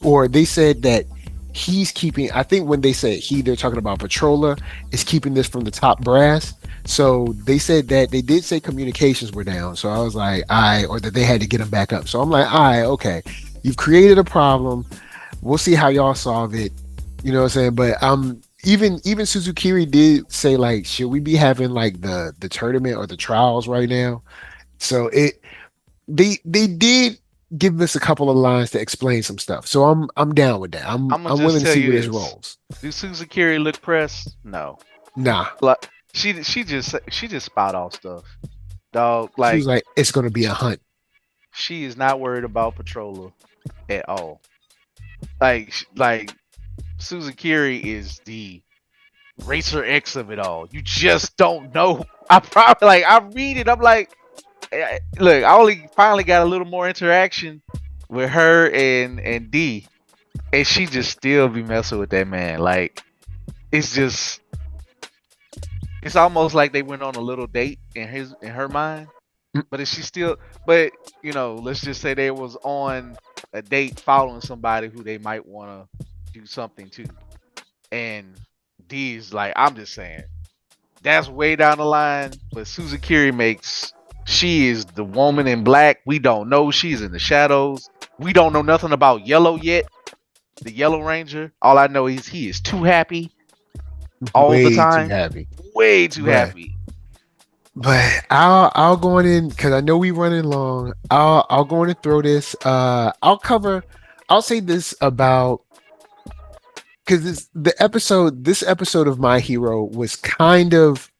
or they said that he's keeping, I think when they said they're talking about patroller, is keeping this from the top brass. So they said that they did say communications were down. So I was like, or that they had to get them back up. So I'm like, okay, you've created a problem. We'll see how y'all solve it. You know what I'm saying? But even Suzukiri did say, like, should we be having like the tournament or the trials right now? So they did give us a couple of lines to explain some stuff. So I'm down with that. I'm willing to see where this rolls.
Do Suzukiri look pressed? No.
Nah.
Like, she just spout off stuff. Dog, like,
she was like, it's gonna be a hunt.
She is not worried about patroller at all. Like Suzukiri is the Racer X of it all. You just don't know. I read it, I'm like, look, I only finally got a little more interaction with her and D, and she just still be messing with that man. Like, it's almost like they went on a little date in her mind. But is she still? But let's just say they was on a date following somebody who they might want to do something to, and D's like, I'm just saying, that's way down the line. But Suzukiri she is the woman in black. We don't know. She's in the shadows. We don't know nothing about Yellow yet. The Yellow Ranger. All I know is he is too happy all the time.
Too happy.
Way too happy.
But I'll go in because I know we running long. I'll go in and throw this. I'll say this about, because this episode of My Hero was kind of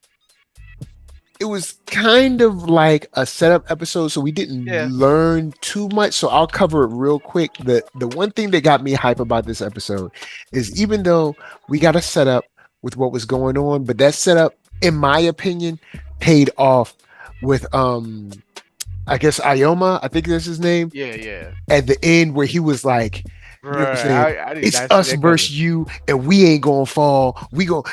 like a setup episode, so we didn't learn too much. So I'll cover it real quick. The one thing that got me hype about this episode is, even though we got a setup with what was going on, but that setup, in my opinion, paid off with I guess Ioma, I think that's his name.
Yeah.
At the end, where he was like, you know what I'm saying? It's us versus you, and we ain't gonna fall. We go,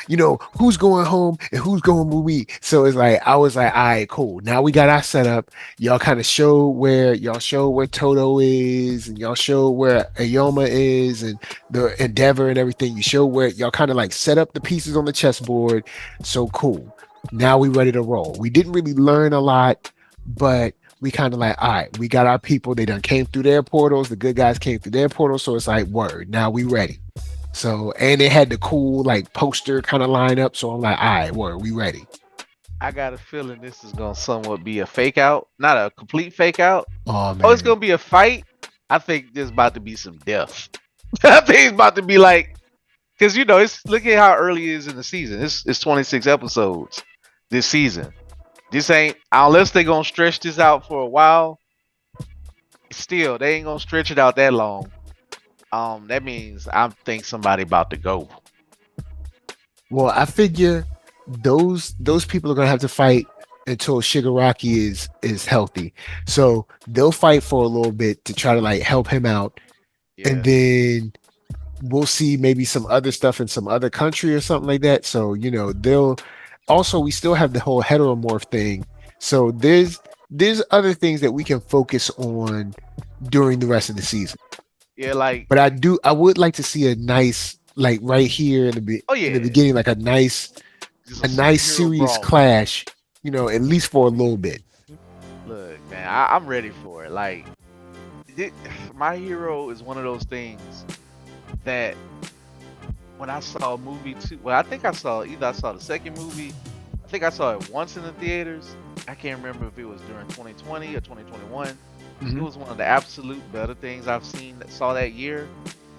who's going home and who's going with me. So it's like, I was like, all right, cool. Now we got our setup. Y'all kind of show where Toto is, and y'all show where Ioma is, and the Endeavor and everything. You show where y'all kind of like set up the pieces on the chessboard. So cool. Now we ready to roll. We didn't really learn a lot, but we kind of like, all right, we got our people. They done came through their portals. The good guys came through their portals. So it's like, word, now we ready. So, and they had the cool like poster kind of line up. So I'm like, all right, word, we ready.
I got a feeling this is going to somewhat be a fake out. Not a complete fake out.
Oh, man.
Oh, it's going to be a fight. I think there's about to be some death. I think it's about to be like, because, look at how early it is in the season. It's 26 episodes this season. This ain't, unless they're going to stretch this out for a while, still, they ain't going to stretch it out that long. That means I think somebody about to go.
Well, I figure those people are going to have to fight until Shigaraki is healthy. So they'll fight for a little bit to try to like help him out. Yeah. And then we'll see maybe some other stuff in some other country or something like that. So, they'll also, we still have the whole heteromorph thing. So there's other things that we can focus on during the rest of the season.
Yeah, like
But I would like to see a nice, like right here
oh
in the
yeah,
beginning, like
just a
a nice
superhero
serious
brawl.
clash, at least for a little bit.
Look, man, I'm ready for it. Like, it, My Hero is one of those things that when I saw a movie too, well, I think I saw the second movie. I think I saw it once in the theaters. I can't remember if it was during 2020 or 2021. It
Hmm.
was one of the absolute better things I've seen that saw that year.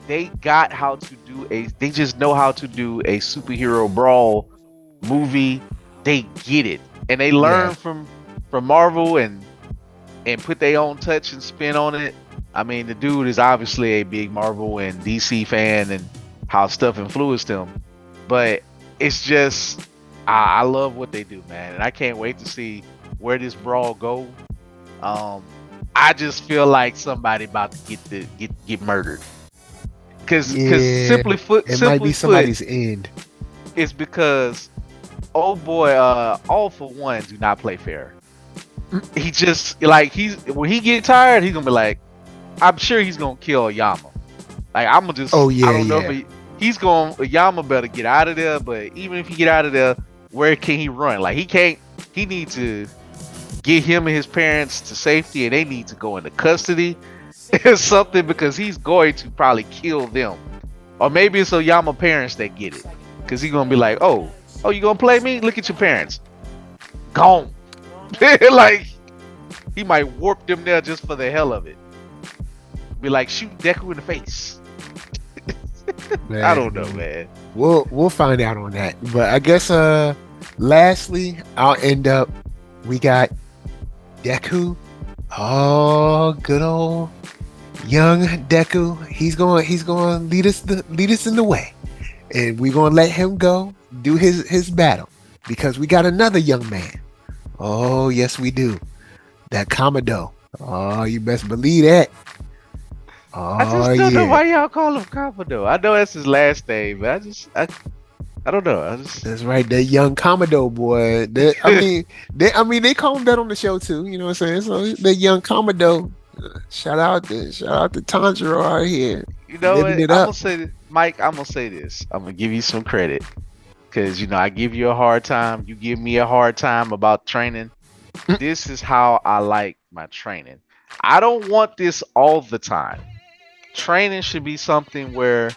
They got how to do they just know how to do a superhero brawl movie. They get it. And they
Yeah.
learn from Marvel and put their own touch and spin on it. I mean, the dude is obviously a big Marvel and DC fan and how stuff influenced him. But it's just I love what they do, man, and I can't wait to see where this brawl go. Um, I just feel like somebody about to get murdered. Cause
Yeah. It might
simply
be
put,
somebody's end.
it's because oh boy, All For One do not play fair. He just like he's when he get tired, he's gonna be like, I'm sure he's gonna kill Yama. Like
Oh
I
yeah,
don't know if
yeah.
he's going Yama better get out of there. But even if he get out of there, where can he run? Like he can't. He needs to get him and his parents to safety, and they need to go into custody or something because he's going to probably kill them. Or maybe it's Yama parents that get it because he's gonna be like, oh, you gonna play me? Look at your parents, gone. Like he might warp them there just for the hell of it. Be like, shoot Deku in the face. I don't know,
Man,
man.
we'll find out on that. But I guess lastly, I'll end up we got Deku. Oh, good old young Deku. He's going to lead us in the way. And we're going to let him go do his battle because we got another young man. Oh, yes we do. That Commodore. Oh, you best believe that.
I
Oh
just don't know
yeah.
why y'all call him Commodore. I know that's his last name, but I don't know.
That's right, that young Commodore boy. I mean, they call him that on the show too. You know what I'm saying? So the young Commodore. Shout out to Tanjiro out here,
You know
living
what?
it
I'm gonna
up.
say this, Mike. I'm gonna say this. I'm gonna give you some credit because I give you a hard time. You give me a hard time about training. This is how I like my training. I don't want this all the time. Training should be something where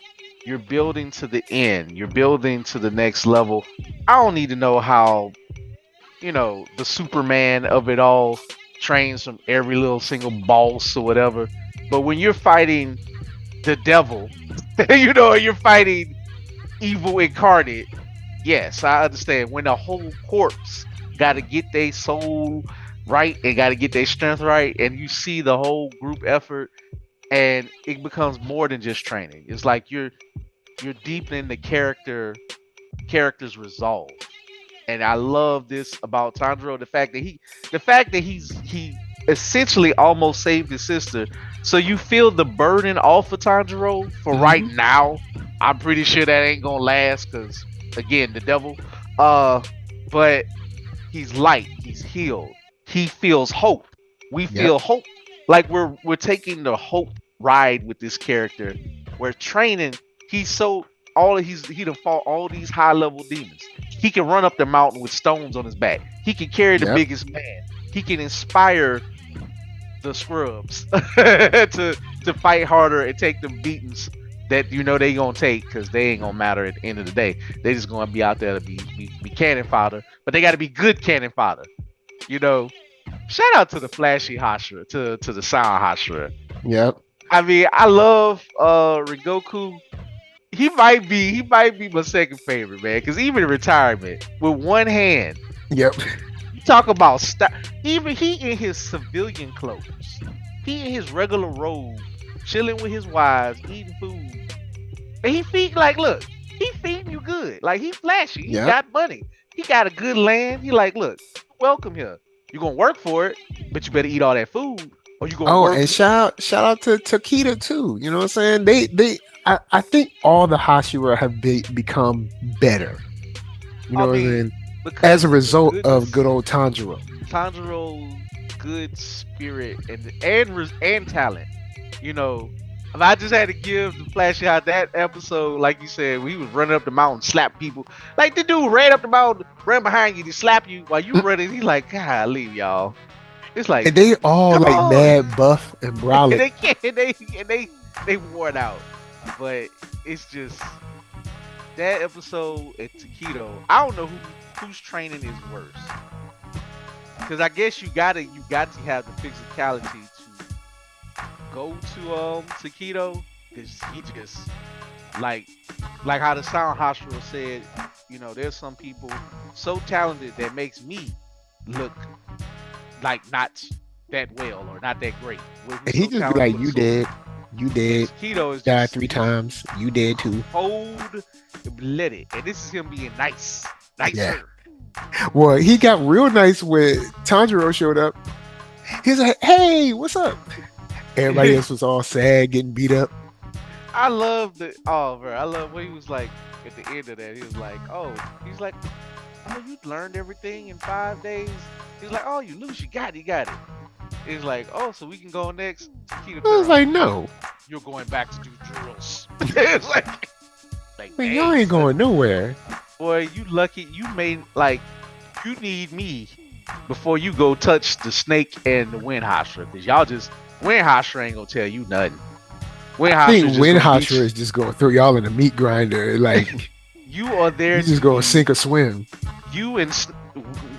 you're building to the end, you're building to the next level. I don't need to know how, the Superman of it all trains from every little single boss or whatever. But when you're fighting the devil, you're fighting evil incarnate, yes, I understand. When the whole corpse got to get their soul right and got to get their strength right, and you see the whole group effort and it becomes more than just training. It's like you're deepening the character's resolve. And I love this about Tanjiro, the fact that he essentially almost saved his sister. So you feel the burden off of Tanjiro for right
Hmm.
now. I'm pretty sure that ain't gonna last because again, the devil. Uh but he's light, he's healed. He feels hope. We
Yep.
feel hope. Like we're taking the hope ride with this character. We're training. He's so all he done fought all these high level demons. He can run up the mountain with stones on his back. He can carry the
Yep.
biggest man. He can inspire the scrubs to fight harder and take them beatings that they gonna take because they ain't gonna matter at the end of the day. They just gonna be out there to be cannon fodder, but they got to be good cannon fodder. You know, shout out to the flashy Hashira, to the sound Hashira.
Yep.
I mean, I love Rigoku. He might be my second favorite, man. Because even in retirement, with one hand,
Yep.
you talk about even he in his civilian clothes, he in his regular robe, chilling with his wives, eating food, and he feed like, look, he feeding you good. Like he flashy, he
Yep.
got money, he got a good land. He like, look, welcome here. You gonna work for it, but you better eat all that food, or you gonna
Oh,
work.
and shout out to Takeda too. You know what I'm saying? I think all the Hashira have become better. You
I
know what I'm
mean,
saying? As
because
a
of the
result of
goodness,
good old Tanjiro.
Tanjiro's good spirit and talent. You know, I just had to give the flash out that episode, like you said, we was running up the mountain, slap people. Like the dude ran up the mountain, ran behind you to slap you while you running. He's like, God, leave y'all. It's like,
And they all
come
like
on.
mad buff and brolic.
They can't. They worn out. But it's just that episode at Taquito. I don't know whose training is worse. Because I guess you got to have the physicality to go to Taquito, because he just like how the sound hospital said, there's some people so talented that makes me look like not that well or not that great.
And he just be like, you dead.
Taquito is
died 3 times. You dead too.
Hold, let it. And this is him being nicer. Yeah.
Well, he got real nice when Tanjiro showed up. He's like, hey, what's up? Everybody else was all sad, getting beat up.
I love I love when he was like, at the end of that, he's like, oh, you learned everything in 5 days. He's like, oh, you lose, you got it. He's like, oh, so we can go next.
I was like, no.
You're going back to do drills. It's like
man, y'all ain't going nowhere.
Boy, you lucky. You made, you need me before you go touch the snake and the Wind Hashira. Because y'all Wind Hashira ain't going to tell you nothing.
I think Wind Hashira is just going to throw y'all in a meat grinder. Like,
you are there.
You just going to sink or swim.
You and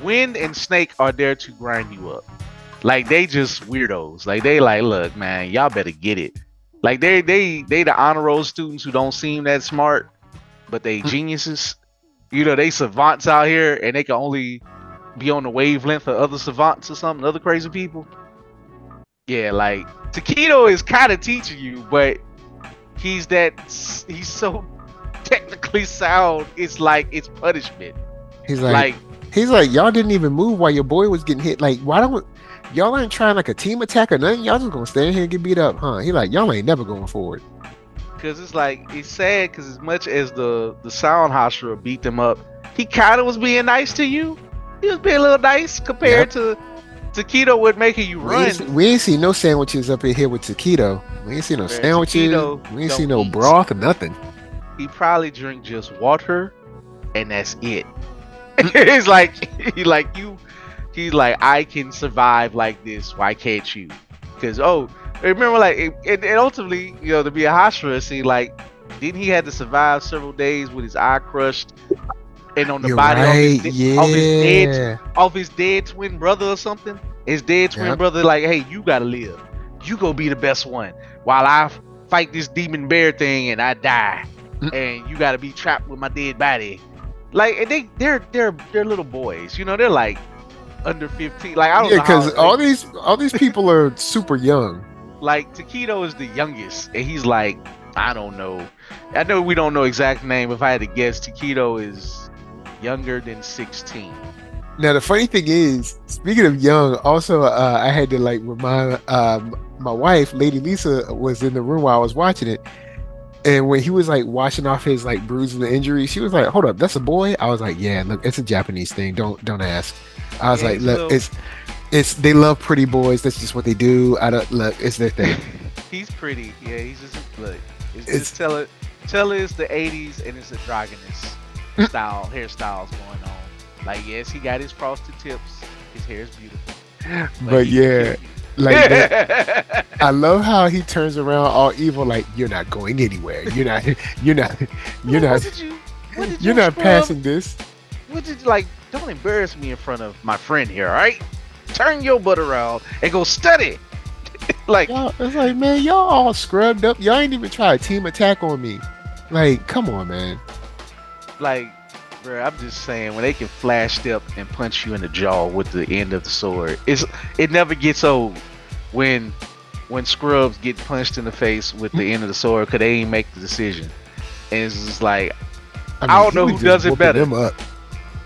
Wind and Snake are there to grind you up. Like, they just weirdos. Like, they like, look, man, y'all better get it. Like, they the honor roll students who don't seem that smart, but they geniuses. They savants out here, and they can only be on the wavelength of other savants or something, other crazy people. Yeah, like, Taquito is kind of teaching you, but he's so technically sound, it's like it's punishment.
He's like, y'all didn't even move while your boy was getting hit. Like, why don't y'all ain't trying like a team attack or nothing? Y'all just gonna stand here and get beat up, huh? He like, y'all ain't never going forward.
Because it's like, it's sad, because as much as the sound Hashira beat them up, he kind of was being nice to you. He was being a little nice compared to Taquito with making you run.
We ain't see no sandwiches up in here with Taquito. We ain't see no sandwiches. We ain't see no broth or nothing.
He probably drink just water, and that's it. It's like, he's like, I can survive like this. Why can't you? Because, remember, and ultimately, to be a Hashira, see, like, didn't he have to survive several days with his eye crushed and on the body of his dead twin brother or something? His dead twin brother, like, hey, you gotta live. You go be the best one while I fight this demon bear thing and I die, and you gotta be trapped with my dead body. Like, and they're little boys, they're like under 15. Like, I don't know. Yeah,
because all these people are super young.
Like, Taquito is the youngest, and he's like, I don't know. I know we don't know exact name. If I had to guess, Taquito is younger than 16.
Now, the funny thing is, speaking of young, also, I had to remind my wife, Lady Lisa, was in the room while I was watching it. And when he was washing off his bruises and injuries, she was like, hold up, that's a boy? I was like, yeah, look, it's a Japanese thing. Don't ask. I was like, look, it's they love pretty boys. That's just what they do. It's their thing.
He's pretty. Yeah, he's just look. It's tell it it's the 80s and it's a androgynous hairstyles going on. Like, yes, he got his frosted tips. His hair is beautiful.
But yeah, I love how he turns around all evil. Like, you're not going anywhere. You're not passing this.
What did you Don't embarrass me in front of my friend here, all right? Turn your butt around and go study.
It's like, man, y'all all scrubbed up. Y'all ain't even try a team attack on me. Like, come on, man.
Like, bro, I'm just saying, when they can flash step and punch you in the jaw with the end of the sword, it never gets old when scrubs get punched in the face with the end of the sword because they ain't make the decision. And it's just like, I don't know who does it better.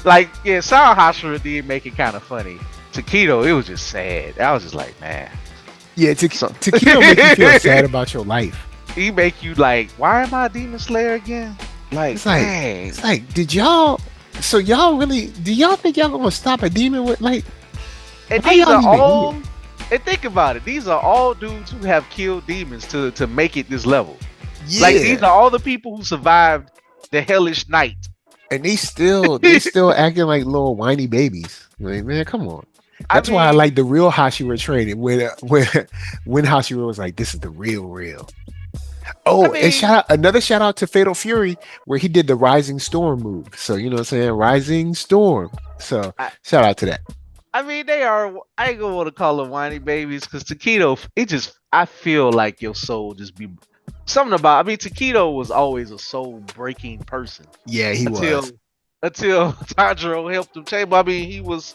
Like, yeah, Sound Hashira did make it kind of funny. Taquito, it was just sad. I was just like, man.
Yeah, Taquito make you feel sad about your life.
He make you like, why am I a demon slayer again? Like,
it's like, do y'all think y'all gonna stop a demon with
And these are all And think about it. These are all dudes who have killed demons to make it this level.
Yeah.
Like these are all the people who survived the hellish night.
And they still acting like little whiny babies. Like, man, come on. That's why I like the real Hashira training when Hashira was like, this is the real. Oh, and shout out to Fatal Fury where he did the Rising Storm move. So you know what I'm saying? Rising Storm. So shout out to that.
I mean, they are. I ain't gonna want to call them whiny babies because Takedo. I feel like your soul just be something about. I mean, Takedo was always a soul breaking person.
Yeah, he was.
Until Tanjiro helped him change. I mean, he was,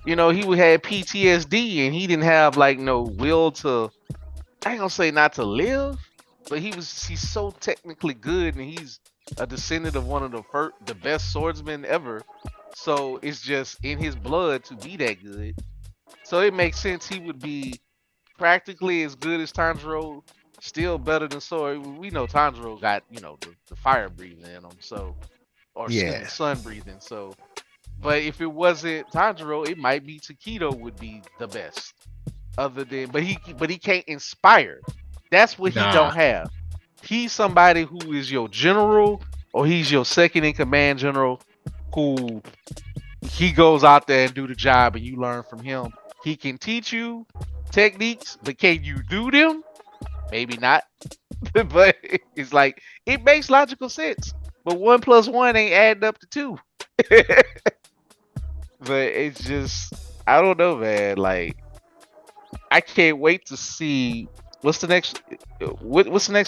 he had PTSD and he didn't have like no will to. I ain't gonna say not to live, but he's so technically good and he's a descendant of one of the best swordsmen ever. So it's just in his blood to be that good. So it makes sense he would be practically as good as Tanjiro, still better than Sora. We know Tanjiro got, the fire breathing in him, so sun breathing. So, but if it wasn't Tanjiro, it might be Takedo would be the best. But he can't inspire. That's what he don't have. He's somebody who is your general or he's your second in command general who he goes out there and do the job and you learn from him. He can teach you techniques, but can you do them? Maybe not. But it's like it makes logical sense. But 1 + 1 ain't adding up to 2. But it's just I don't know, man. Like I can't wait to see what's the next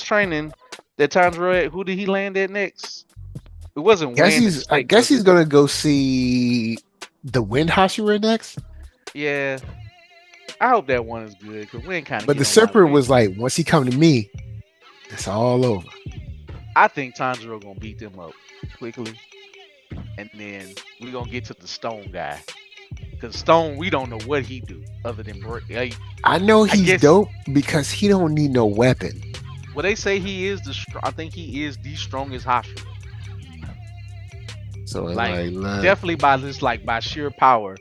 training that Tanjiro at? Who did he land at next? It wasn't Wind.
I guess he's gonna go see the Wind Hashira next.
Yeah, I hope that one is good because Wind kind of.
But the Serpent was like, once he come to me, it's all over.
I think Tanjiro gonna beat them up quickly, and then we gonna get to the Stone guy. Cause Stone, we don't know what he do other than break.
I know he's dope because he don't need no weapon.
Well, they say he is I think he is the strongest Hashira.
So
definitely by sheer power,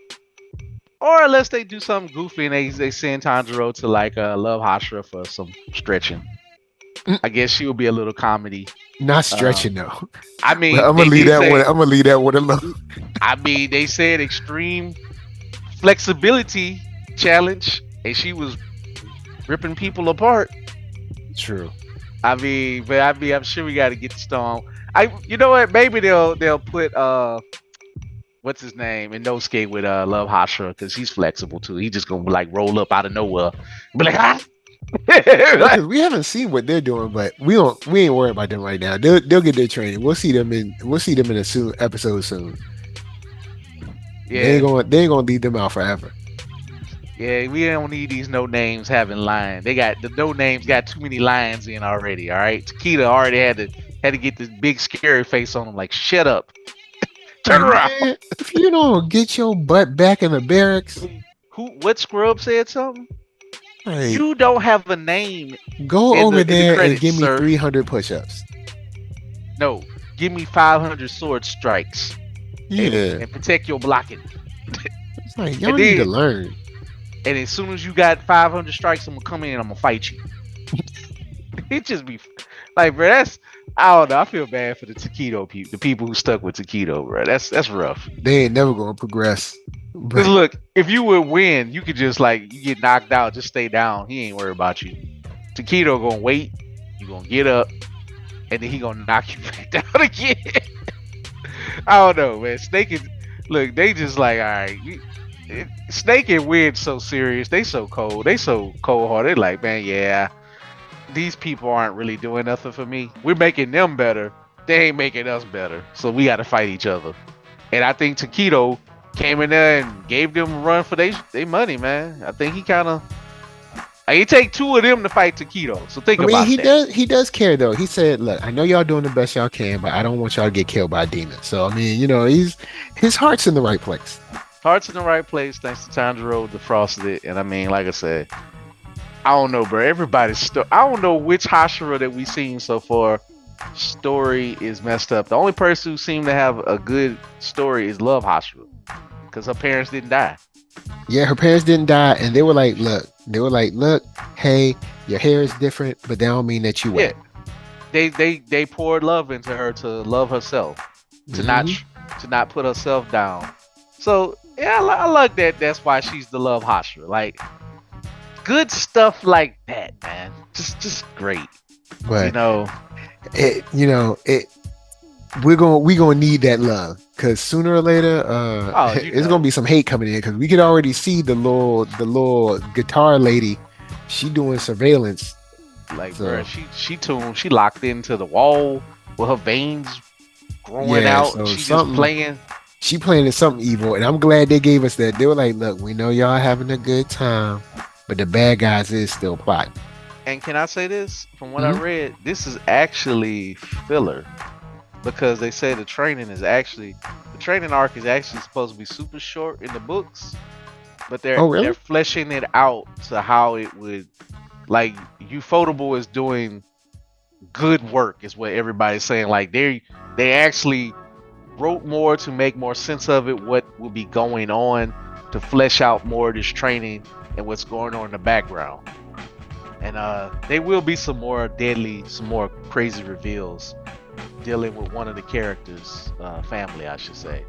or unless they do something goofy and they send Tanjiro to Love Hashira for some stretching. I guess she will be a little comedy.
Not stretching though.
I mean,
I'm gonna leave that one alone.
I mean, they said extreme flexibility challenge, and she was ripping people apart.
True.
I'm sure we got to get the Stone. You know what? Maybe they'll put what's his name in Inosuke with Love Hashira because he's flexible too. He's just gonna roll up out of nowhere, be like, ah.
We haven't seen what they're doing, but we ain't worried about them right now. They'll get their training. We'll see them in a episode soon. Yeah, they ain't gonna leave them out forever.
Yeah, we don't need these no names having lines. They got the no names got too many lines in already. All right, Takeda already had to get this big scary face on him. Like, shut up, turn around.
Man, if you don't get your butt back in the barracks,
what scrub said something? Hey, you don't have a name.
Go over there and give me 300 push-ups.
No, give me 500 sword strikes.
Yeah,
and protect your blocking.
It's like y'all need to learn.
And as soon as you got 500 strikes, I'm gonna come in and I'm gonna fight you. It just be like, bro, I don't know. I feel bad for the Takedo people, the people who stuck with Takedo, bro. That's rough.
They ain't never gonna progress.
Because look, if you would win, you could just you get knocked out, just stay down. He ain't worried about you. Takedo gonna wait, you gonna get up, and then he gonna knock you back down again. I don't know, man. Snake is look, they just all right. Snake and Wind so serious. They so cold. They so cold hearted. Like, man, yeah, these people aren't really doing nothing for me. We're making them better. They ain't making us better. So we got to fight each other. And I think Takedo came in there and gave them a run for they money, man. I think he kind of. It take 2 of them to fight Takedo. So think about that.
He does care though. He said, "Look, I know y'all doing the best y'all can, but I don't want y'all to get killed by a demon." So I mean, his heart's in the right place.
Heart's in the right place thanks to Tanjiro defrosted it. And I mean, like I said, I don't know, bro. Everybody's I don't know which Hashira that we've seen so far. Story is messed up. The only person who seemed to have a good story is Love Hashira, because her parents didn't die.
Yeah, her parents didn't die, and they were like, "Look, They were like, look, hey, your hair is different, but that don't mean that you
Yeah,
whack.
they poured love into her to love herself, to not
Hmm.
to not put herself down. So yeah, I like that. That's why she's the love hosher. Like good stuff like that, man. Just great. You
But
know.
it we gonna need that love because sooner or later
Oh, you
it's gonna
know.
be some hate coming in because we could already see the little guitar lady, she doing surveillance.
Like, bro,
So
she tuned, she locked into the wall with her veins growing
yeah,
out, and
so
she just
something,
playing.
she playing in something evil, and I'm glad they gave us that. They were like, look, we know y'all having a good time, but the bad guys is still plotting.
And can I say this? From what I
Hmm.
read, this is actually filler because they say the training arc is actually supposed to be super short in the books, but
Oh
they're
really?
fleshing it out to how it would like Ufotable is doing good work is what everybody's saying. Like they actually wrote more to make more sense of it, what will be going on to flesh out more of this training and what's going on in the background. And there will be some more deadly, some more crazy reveals dealing with one of the characters' family, I should say.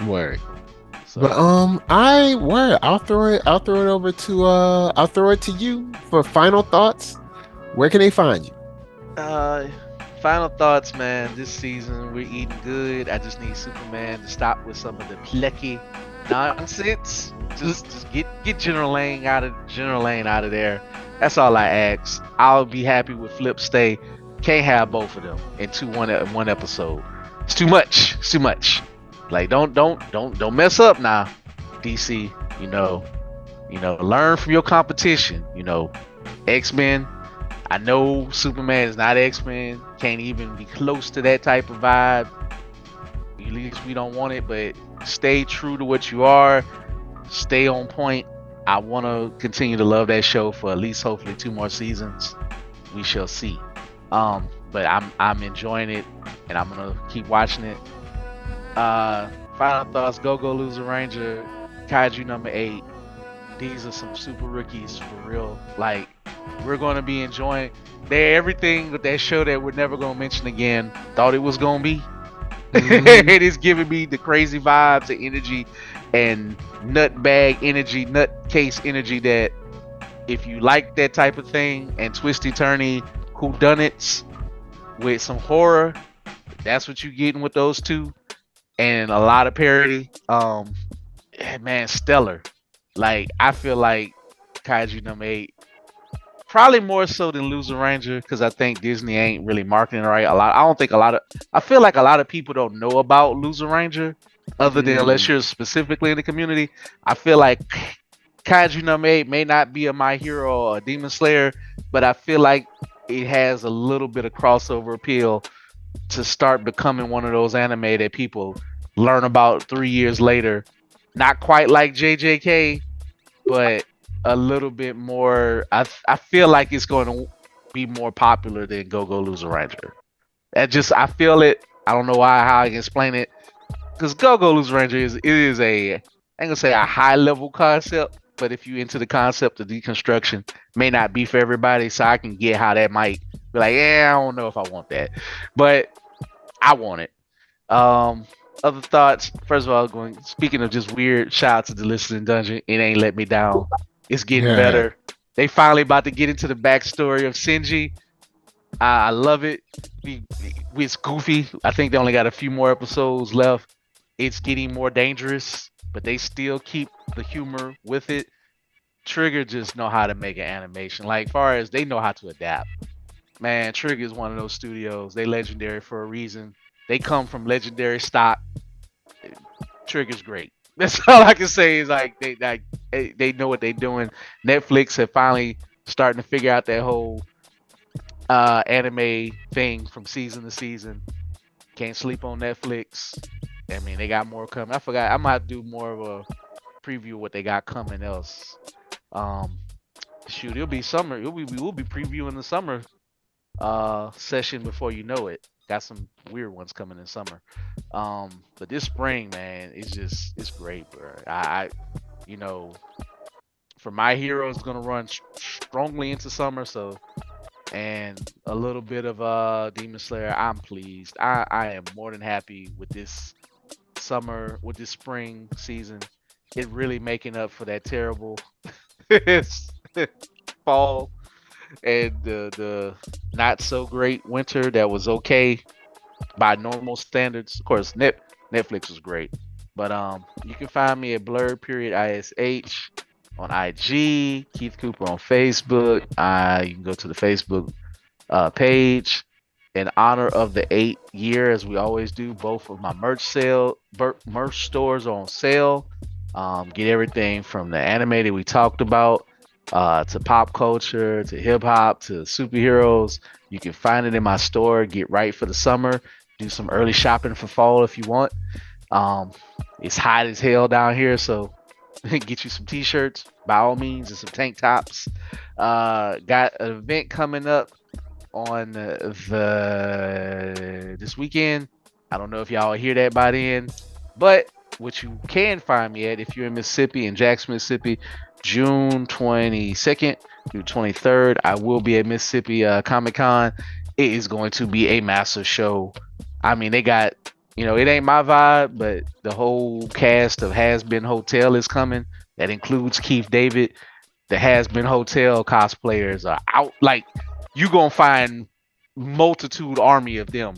Word. But
So,
I'll throw it over to I'll throw it to you for final thoughts. Where can they find you?
uh, final thoughts, man. This season we're eating good. I just need Superman to stop with some of the plucky nonsense. Just get General Lane out of there. That's all I ask. I'll be happy with Flip Stay. Can't have both of them in one episode. It's too much. It's too much. Like don't mess up now, DC. Learn from your competition. X Men. I know Superman is not X Men. Can't even be close to that type of vibe. At least we don't want it. But stay true to what you are. Stay on point. I want to continue to love that show for at least hopefully 2 more seasons. We shall see. But I'm enjoying it, and I'm gonna keep watching it. Final thoughts: Go Loser Ranger, Kaiju #8. These are some super rookies for real. Like we're gonna be enjoying. They're everything with that show that we're never gonna mention again. Thought it was gonna be.
Hmm.
It is giving me the crazy vibes and energy and nutbag energy, nutcase energy that if you like that type of thing and twisty turny whodunits with some horror, that's what you're getting with those two. And a lot of parody. Man, stellar. Like I feel like Kaiju #8 probably more so than Loser Ranger because I think Disney ain't really marketing it right. I don't think a lot of. I feel like a lot of people don't know about Loser Ranger, other than unless
Mm.
you're specifically in the community. I feel like Kaiju #8 may not be a My Hero or a Demon Slayer, but I feel like it has a little bit of crossover appeal to start becoming one of those anime that people learn about 3 years later. Not quite like JJK, but a little bit more. I feel like it's going to be more popular than Go Loser Ranger. I feel it. I don't know how I can explain it because Go Loser Ranger is a I ain't gonna say a high level concept, but if you into the concept of deconstruction, may not be for everybody. So I can get how that might be like, yeah, I don't know if I want that, but I want it. Um, Other thoughts. First of all, going speaking of just weird, shout out to the Listening Dungeon. It ain't let me down. It's getting
Yeah.
better. They finally about to get into the backstory of Shinji. I love it. It's goofy. I think they only got a few more episodes left. It's getting more dangerous, but they still keep the humor with it. Trigger just know how to make an animation. Like far as they know how to adapt. Man, Trigger is one of those studios. They legendary for a reason. They come from legendary stock. Trigger's great. That's all I can say is like they know what they're doing. Netflix have finally starting to figure out that whole anime thing from season to season. Can't sleep on Netflix. I mean, they got more coming. I forgot. I might do more of a preview of what they got coming else. Um, Shoot, it'll be summer. We'll be previewing the summer session before you know it. Got some weird ones coming in summer. But this spring, man, it's great, bro. You know, for My Hero is gonna run strongly into summer, so and a little bit of Demon Slayer. I'm pleased. I am more than happy with this summer, with this spring season. It really making up for that terrible fall and the not so great winter that was okay by normal standards. Of course, Netflix was great, but you can find me at Blurred Period ISH on IG, Keith Cooper on Facebook. You can go to the Facebook page. In honor of the 8th year, as we always do, both of my merch stores are on sale. Get everything from the anime that we talked about to pop culture to hip hop to superheroes. You can find it in my store. Get right for the summer. Do some early shopping for fall if you want. It's hot as hell down here, so get you some t-shirts by all means and some tank tops. Got an event coming up on this weekend. I don't know if y'all hear that by then, but what you can find me at, if you're in Mississippi, in Jackson, Mississippi, June 22nd through 23rd, I will be at Mississippi Comic Con. It is going to be a massive show. I mean, they got, it ain't my vibe, but the whole cast of Has Been Hotel is coming. That includes Keith David. The Has Been Hotel cosplayers are out. Like, you gonna find multitude army of them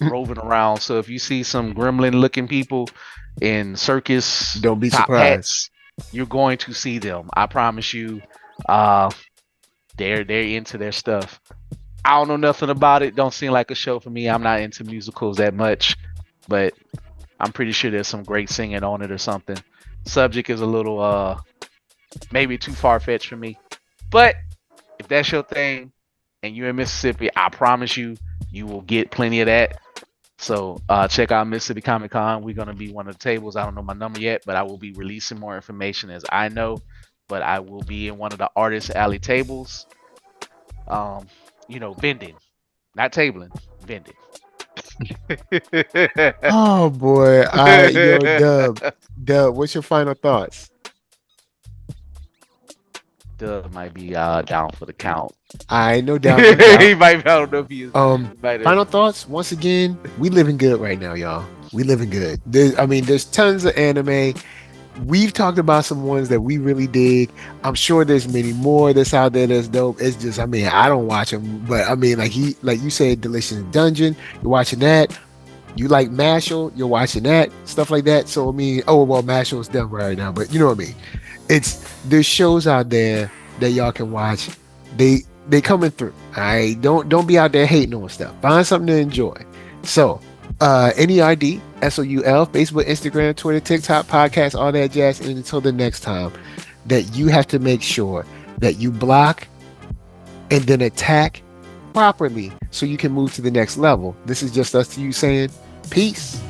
roving around. So if you see some gremlin looking people in circus
don't be
top
surprised.
hats, you're going to see them. I promise you. They're into their stuff. I don't know nothing about it. Don't seem like a show for me. I'm not into musicals that much, but I'm pretty sure there's some great singing on it or something. Subject is a little maybe too far-fetched for me. But if that's your thing and you're in Mississippi, I promise you will get plenty of that. So check out Mississippi Comic Con. We're going to be one of the tables. I don't know my number yet, but I will be releasing more information as I know. But I will be in one of the Artist Alley tables. Vending. Not tabling, vending.
Oh boy. All right, yo, Dub, what's your final thoughts?
Dub might be down for the count.
I no doubt.
He might. I don't know if he is.
Final thoughts. Once again, we living good right now, y'all. We living good. There's tons of anime. We've talked about some ones that we really dig. I'm sure there's many more that's out there that's dope. It's just, I don't watch them, but like you said, Delicious Dungeon, you're watching that. You like Mashal, you're watching that, stuff like that. So Mashal is done right now, but you know what I mean. There's shows out there that y'all can watch. They coming through. All right, don't be out there hating on stuff. Find something to enjoy. So NERDSoul, Facebook, Instagram, Twitter, TikTok, podcast, all that jazz. And until the next time, that you have to make sure that you block and then attack properly so you can move to the next level. This is just us to you saying peace.